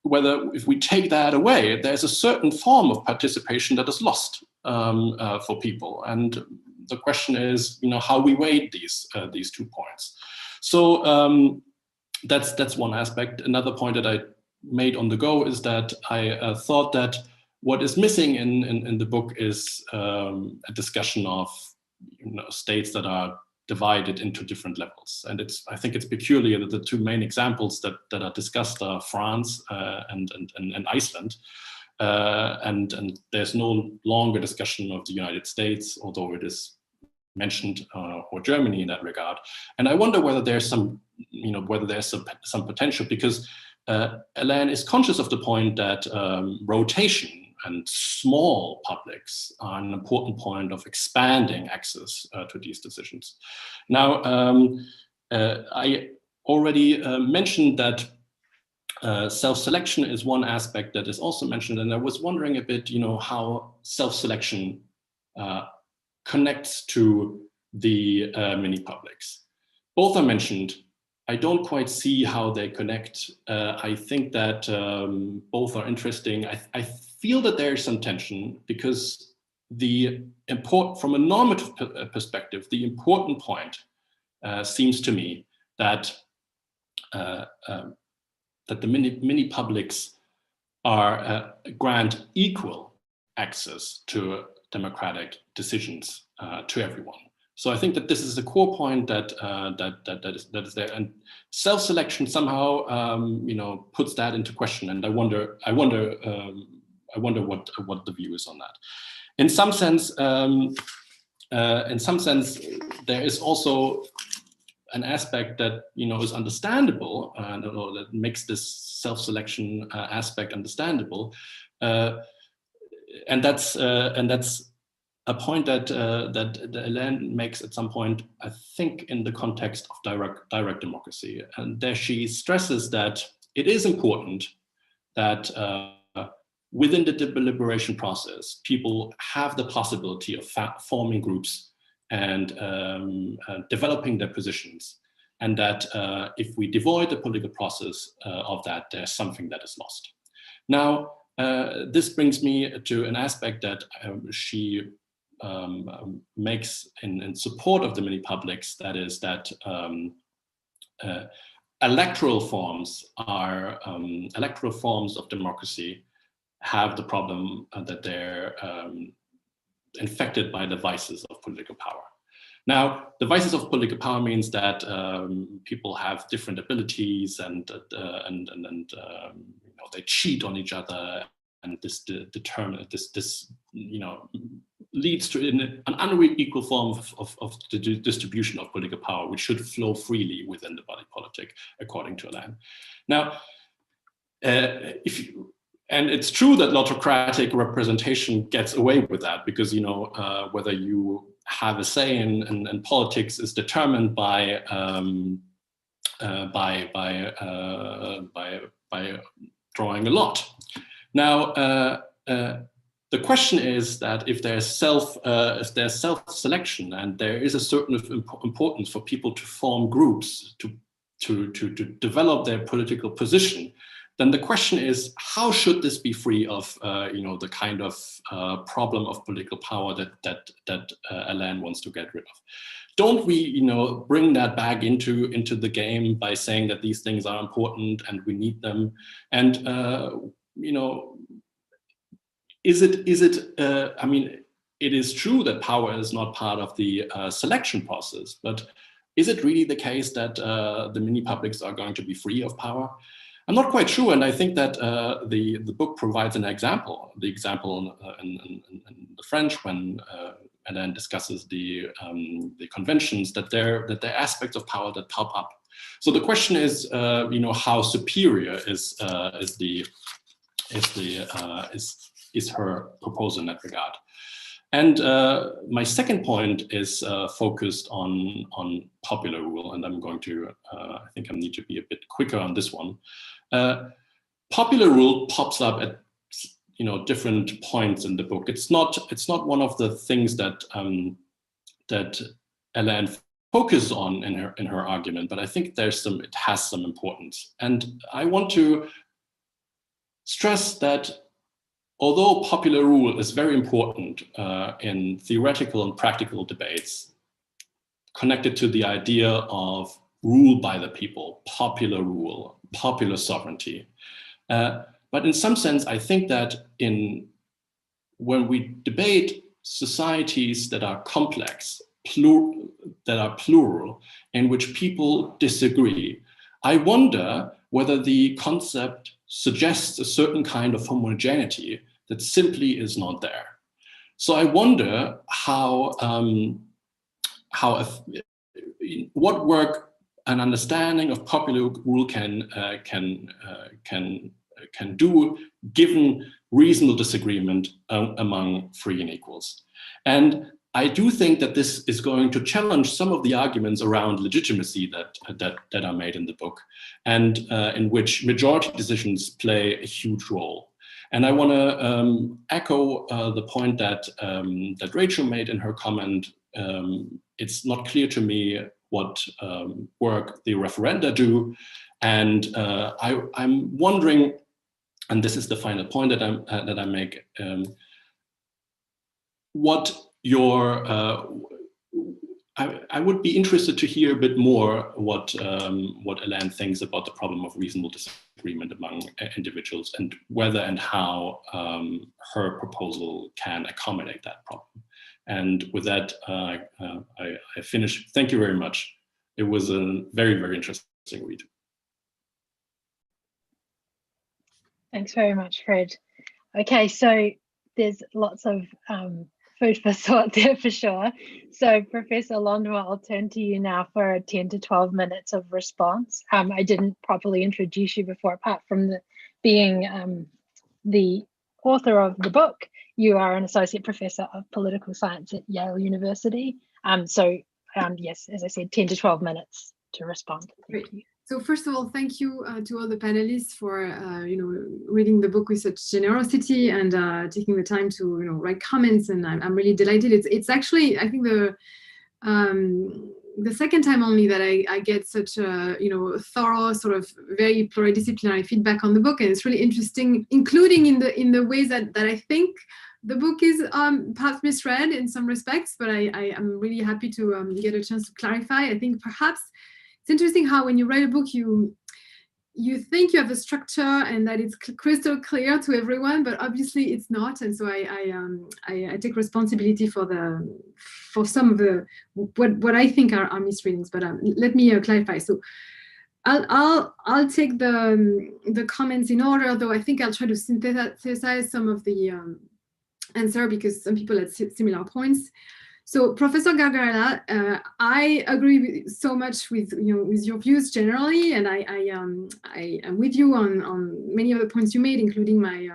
Speaker 7: whether, if we take that away, there's a certain form of participation that is lost for people. And the question is, how we weigh these 2 points. So that's one aspect. Another point that I made on the go is that I thought that what is missing in the book is a discussion of states that are divided into different levels. And I think it's peculiar that the 2 main examples that are discussed are France and Iceland. And there's no longer discussion of the United States, although it is mentioned, or Germany in that regard. And I wonder whether there's some, whether there's some potential, because Hélène is conscious of the point that rotation and small publics are an important point of expanding access to these decisions. Now, I already mentioned that self-selection is one aspect that is also mentioned, and I was wondering a bit, how self-selection connects to the mini publics. Both are mentioned. I don't quite see how they connect. I think that both are interesting. I feel that there is some tension, because from a normative perspective, the important point seems to me that that the mini publics are grant equal access to democratic decisions to everyone. So I think that this is the core point that that is there, and self-selection somehow puts that into question. And I wonder what the view is on that. In some sense, there is also an aspect that is understandable, that makes this self-selection aspect understandable, and that's a point that Hélène makes at some point, I think, in the context of direct democracy, and there she stresses that it is important that within the deliberation process, people have the possibility of forming groups and developing their positions, and that if we devoid the political process of that, there's something that is lost. Now, this brings me to an aspect that she makes in support of the mini publics, that is that electoral forms of democracy have the problem that they're infected by the vices of political power. Now, the vices of political power means that people have different abilities, and they cheat on each other, and this leads to an unequal form of the distribution of political power, which should flow freely within the body politic, according to Hélène. Now, and it's true that autocratic representation gets away with that, because whether you have a say in politics is determined by drawing a lot. Now, the question is that if there's self-selection, and there is a certain importance for people to form groups to develop their political position, then the question is, how should this be free of the kind of problem of political power that Hélène wants to get rid of? Don't we bring that back into the game by saying that these things are important and we need them? And is it I mean, it is true that power is not part of the selection process, but is it really the case that the mini publics are going to be free of power? I'm not quite sure, and I think that the book provides an example. The example in the French, when Adrian discusses the conventions, that there are aspects of power that pop up. So the question is, how superior is her proposal in that regard? And my second point is focused on popular rule, and I'm going to, I think I need to be a bit quicker on this one. Popular rule pops up at different points in the book. It's not one of the things that that Hélène focuses on in her argument, but I think it has some importance. And I want to stress that although popular rule is very important in theoretical and practical debates connected to the idea of rule by the people, popular rule, popular sovereignty, but in some sense, I think that when we debate societies that are complex, that are plural, in which people disagree, I wonder whether the concept suggests a certain kind of homogeneity that simply is not there. So I wonder what work an understanding of popular rule can do, given reasonable disagreement among free and equals. And I do think that this is going to challenge some of the arguments around legitimacy that are made in the book, and in which majority decisions play a huge role. And I want to echo the point that Rachael made in her comment. It's not clear to me what work the referenda do, and I'm wondering, and this is the final point that I make, what your I would be interested to hear a bit more what Hélène thinks about the problem of reasonable disagreement among individuals, and whether and how her proposal can accommodate that problem. And with that, I finish. Thank you very much. It was a very, very interesting read.
Speaker 2: Thanks very much, Fred. Okay, so there's lots of food for thought there for sure. So Professor Landemore, I'll turn to you now for 10 to 12 minutes of response. I didn't properly introduce you before, apart from being the author of the book. You are an associate professor of political science at Yale University. Yes, as I said, 10 to 12 minutes to respond. Thank you.
Speaker 8: So first of all, thank you to all the panelists for reading the book with such generosity and taking the time to write comments. And I'm really delighted. It's actually, I think, the second time only that I get such a thorough, sort of very pluridisciplinary feedback on the book, and it's really interesting, including in the ways that I think the book is perhaps misread in some respects. But I am really happy to get a chance to clarify. I think perhaps it's interesting how when you write a book, you think you have a structure and that it's crystal clear to everyone, but obviously it's not. And so I take responsibility for some of the what I think are misreadings. But let me clarify. So I'll take the comments in order, though I think I'll try to synthesize some of the answer, because some people had similar points. So Professor Gargarella, I agree so much with your views generally, and I am with you on many of the points you made, including my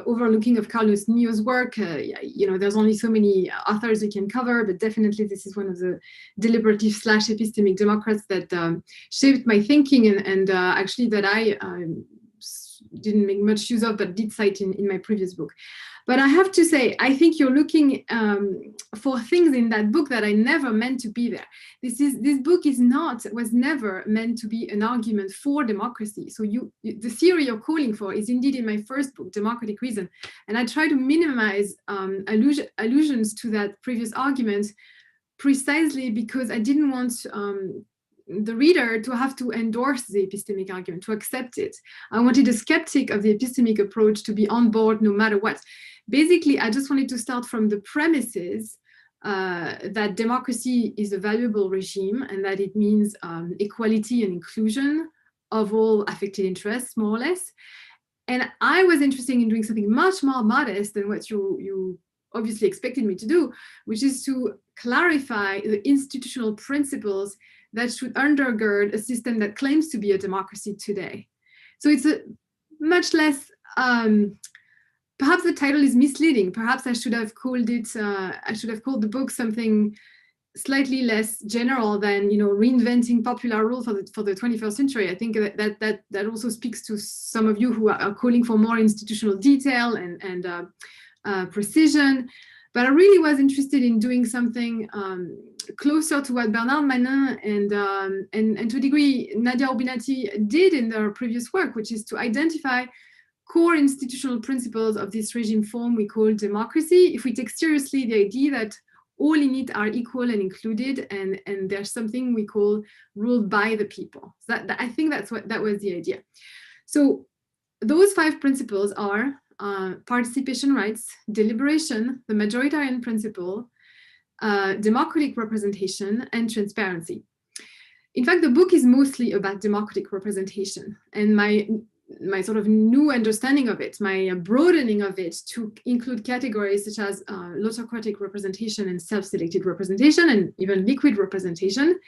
Speaker 8: overlooking of Carlos Neo's work. There's only so many authors we can cover, but definitely this is one of the deliberative / epistemic Democrats that shaped my thinking, and actually that I didn't make much use of, but did cite in my previous book. But I have to say, I think you're looking for things in that book that I never meant to be there. This book was never meant to be an argument for democracy. So the theory you're calling for is indeed in my first book, Democratic Reason. And I try to minimize allusions to that previous argument, precisely because I didn't want the reader to have to endorse the epistemic argument, to accept it. I wanted a skeptic of the epistemic approach to be on board no matter what. Basically, I just wanted to start from the premises that democracy is a valuable regime, and that it means equality and inclusion of all affected interests, more or less. And I was interested in doing something much more modest than what you obviously expected me to do, which is to clarify the institutional principles that should undergird a system that claims to be a democracy today. So it's a much less, perhaps the title is misleading. Perhaps I should have called it, I should have called the book something slightly less general than, reinventing popular rule for the 21st century. I think that also speaks to some of you who are calling for more institutional detail and precision. But I really was interested in doing something closer to what Bernard Manin and to a degree Nadia Urbinati did in their previous work, which is to identify core institutional principles of this regime form we call democracy. If we take seriously the idea that all in it are equal and included, and there's something we call ruled by the people. So I think that was the idea. So those 5 principles are participation rights, deliberation, the majoritarian principle, democratic representation, and transparency. In fact, the book is mostly about democratic representation, and my sort of new understanding of it, my broadening of it to include categories such as autocratic representation and self-selected representation and even liquid representation.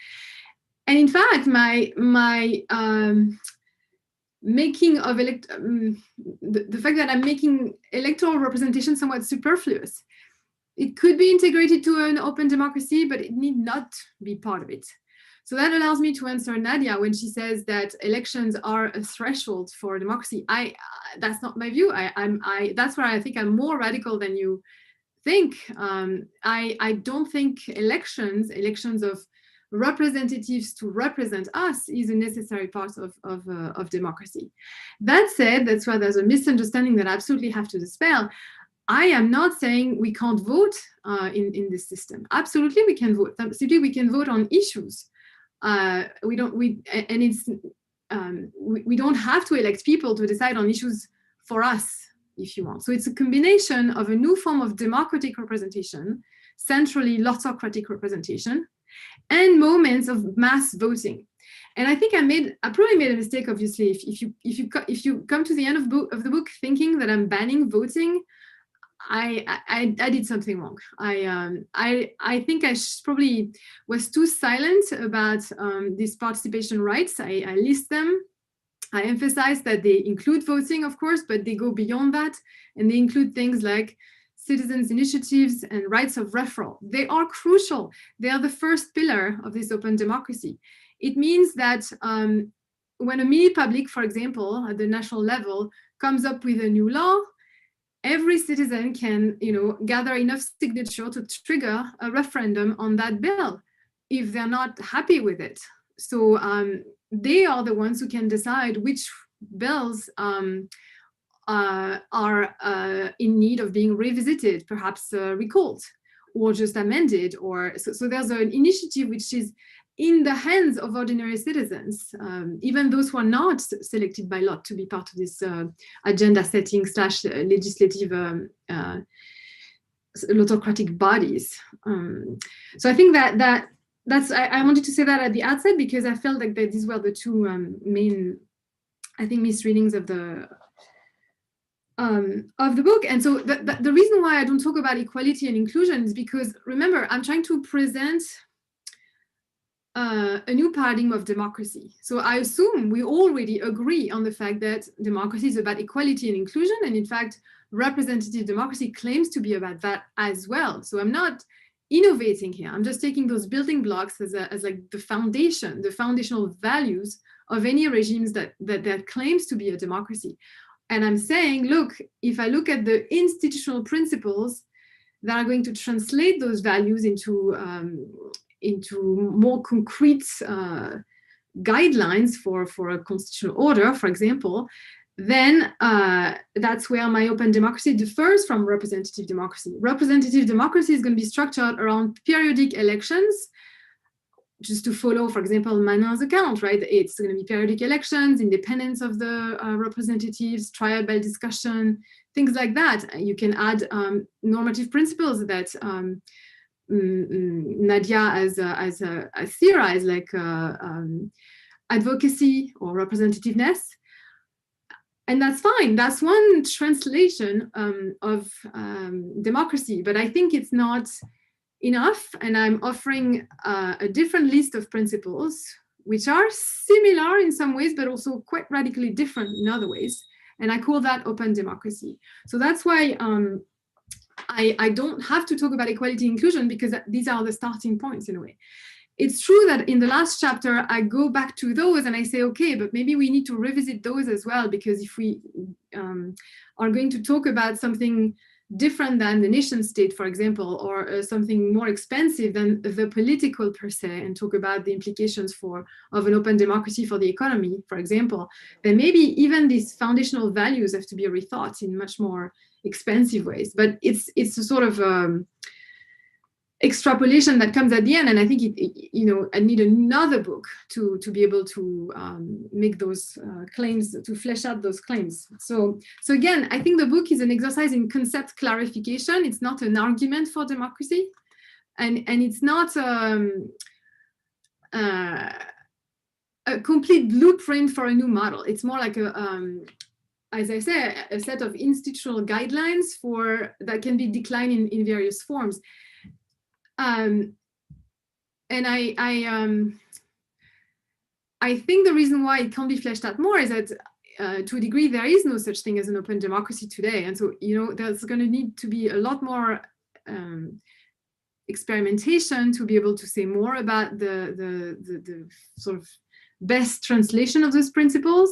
Speaker 8: And in fact, my making of the fact that I'm making electoral representation somewhat superfluous. It could be integrated to an open democracy, but it need not be part of it. So that allows me to answer Nadia when she says that elections are a threshold for democracy. That's not my view. That's where I think I'm more radical than you think. I don't think elections of representatives to represent us is a necessary part of democracy. That said, that's why there's a misunderstanding that I absolutely have to dispel. I am not saying we can't vote in this system. Absolutely, we can vote. Simply, we can vote on issues. We don't have to elect people to decide on issues for us, if you want. So it's a combination of a new form of democratic representation, centrally autocratic representation, and moments of mass voting. And I think I probably made a mistake, obviously, if you come to the end of the book thinking that I'm banning voting. I did something wrong. I think I probably was too silent about these participation rights. I list them. I emphasize that they include voting, of course, but they go beyond that, and they include things like citizens' initiatives and rights of referral. They are crucial. They are the first pillar of this open democracy. It means that when a mini-public, for example, at the national level, comes up with a new law, every citizen can, gather enough signature to trigger a referendum on that bill if they're not happy with it. So they are the ones who can decide which bills are in need of being revisited, perhaps recalled, or just amended. So there's an initiative which is in the hands of ordinary citizens, even those who are not selected by lot to be part of this agenda setting / legislative autocratic bodies. So I think that's I wanted to say that at the outset, because I felt like that these were the two main, I think, misreadings of the book. And so the reason why I don't talk about equality and inclusion is because, remember, I'm trying to present a new paradigm of democracy. So I assume we already agree on the fact that democracy is about equality and inclusion. And in fact, representative democracy claims to be about that as well. So I'm not innovating here. I'm just taking those building blocks as like the foundational values of any regimes that claims to be a democracy. And I'm saying, look, if I look at the institutional principles that are going to translate those values into more concrete guidelines for a constitutional order, for example, then that's where my open democracy differs from representative democracy. Representative democracy is going to be structured around periodic elections, just to follow, for example, Manin's account, right? It's going to be periodic elections, independence of the representatives, trial by discussion, things like that. You can add normative principles that Nadia has theorized, like advocacy or representativeness. And that's fine. That's one translation of democracy, but I think it's not enough. And I'm offering a different list of principles, which are similar in some ways, but also quite radically different in other ways. And I call that open democracy. So that's why I don't have to talk about equality and inclusion, because these are the starting points in a way. It's true that in the last chapter, I go back to those and I say, okay, but maybe we need to revisit those as well, because if we are going to talk about something different than the nation state, for example, or something more expensive than the political per se, and talk about the implications of an open democracy for the economy, for example, then maybe even these foundational values have to be rethought in much more expensive ways. But it's a sort of extrapolation that comes at the end, and I think I need another book to be able to make those claims, to flesh out those claims. So again, I think the book is an exercise in concept clarification. It's not an argument for democracy, and it's not a complete blueprint for a new model. It's more like as I say, a set of institutional guidelines that can be declined in various forms. And I think the reason why it can't be fleshed out more is that to a degree, there is no such thing as an open democracy today. And so, there's going to need to be a lot more experimentation to be able to say more about the sort of best translation of those principles.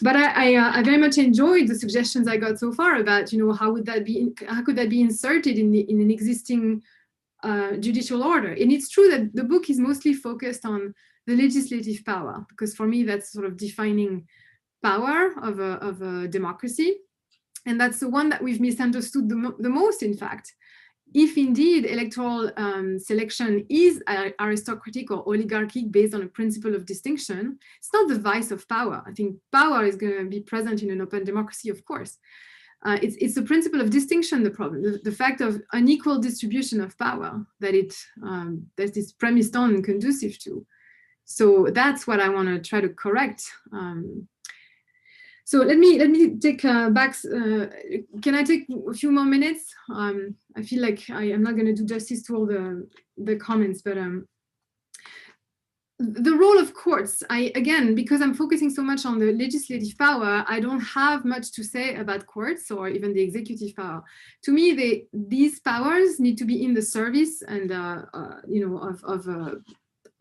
Speaker 8: But I very much enjoyed the suggestions I got so far about, how could that be inserted in an existing judicial order. And it's true that the book is mostly focused on the legislative power, because for me, that's sort of defining power of a democracy. And that's the one that we've misunderstood the most, in fact. If indeed electoral selection is aristocratic or oligarchic based on a principle of distinction, it's not the vice of power. I think power is going to be present in an open democracy, of course. It's the principle of distinction, the problem, the fact of unequal distribution of power that is premised on and conducive to. So that's what I want to try to correct. So let me take back. Can I take a few more minutes? I feel like I am not going to do justice to all the comments, but the role of courts. Again, because I'm focusing so much on the legislative power, I don't have much to say about courts or even the executive power. To me, these powers need to be in the service and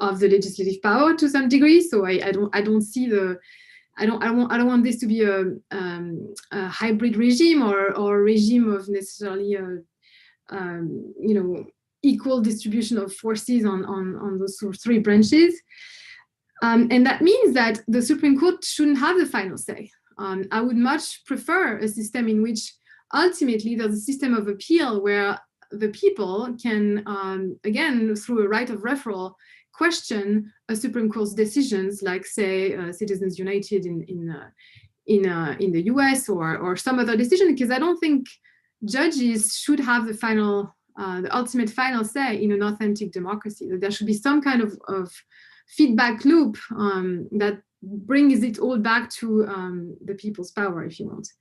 Speaker 8: of the legislative power to some degree. So I don't see the. I don't want this to be a hybrid regime or a regime of necessarily equal distribution of forces on those sort of three branches. And that means that the Supreme Court shouldn't have the final say. I would much prefer a system in which ultimately there's a system of appeal where the people can, again, through a right of referral, question a Supreme Court's decisions, like say Citizens United in the US or some other decision, because I don't think judges should have the ultimate final say in an authentic democracy. There should be some kind of feedback loop that brings it all back to the people's power, if you want.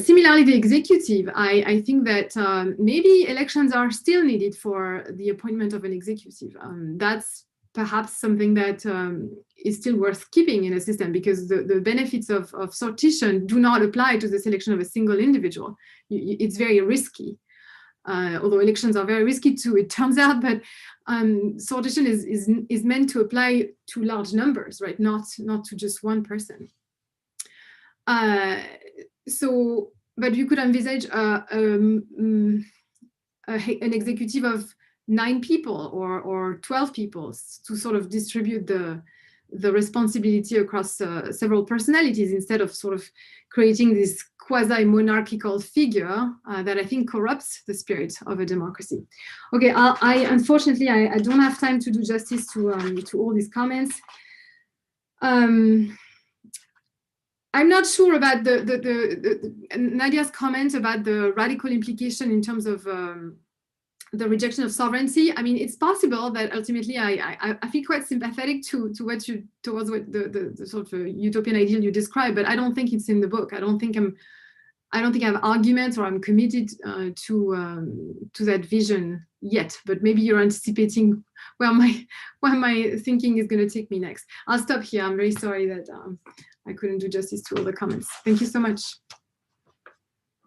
Speaker 8: Similarly, the executive, I think that maybe elections are still needed for the appointment of an executive. That's perhaps something that is still worth keeping in a system, because the benefits of sortition do not apply to the selection of a single individual. It's very risky. Although elections are very risky too, it turns out, but sortition is meant to apply to large numbers, right? Not to just one person. But you could envisage an executive of 9 people or 12 people to sort of distribute the responsibility across several personalities, instead of sort of creating this quasi-monarchical figure that I think corrupts the spirit of a democracy. Okay, unfortunately, I don't have time to do justice to all these comments. I'm not sure about the Nadia's comment about the radical implication in terms of the rejection of sovereignty. I mean, it's possible that ultimately I feel quite sympathetic towards what the sort of utopian ideal you described, but I don't think it's in the book. I don't think I have arguments, or I'm committed to that vision yet. But maybe you're anticipating where my thinking is going to take me next. I'll stop here. I'm very sorry that I couldn't do justice to all the comments. Thank you so much.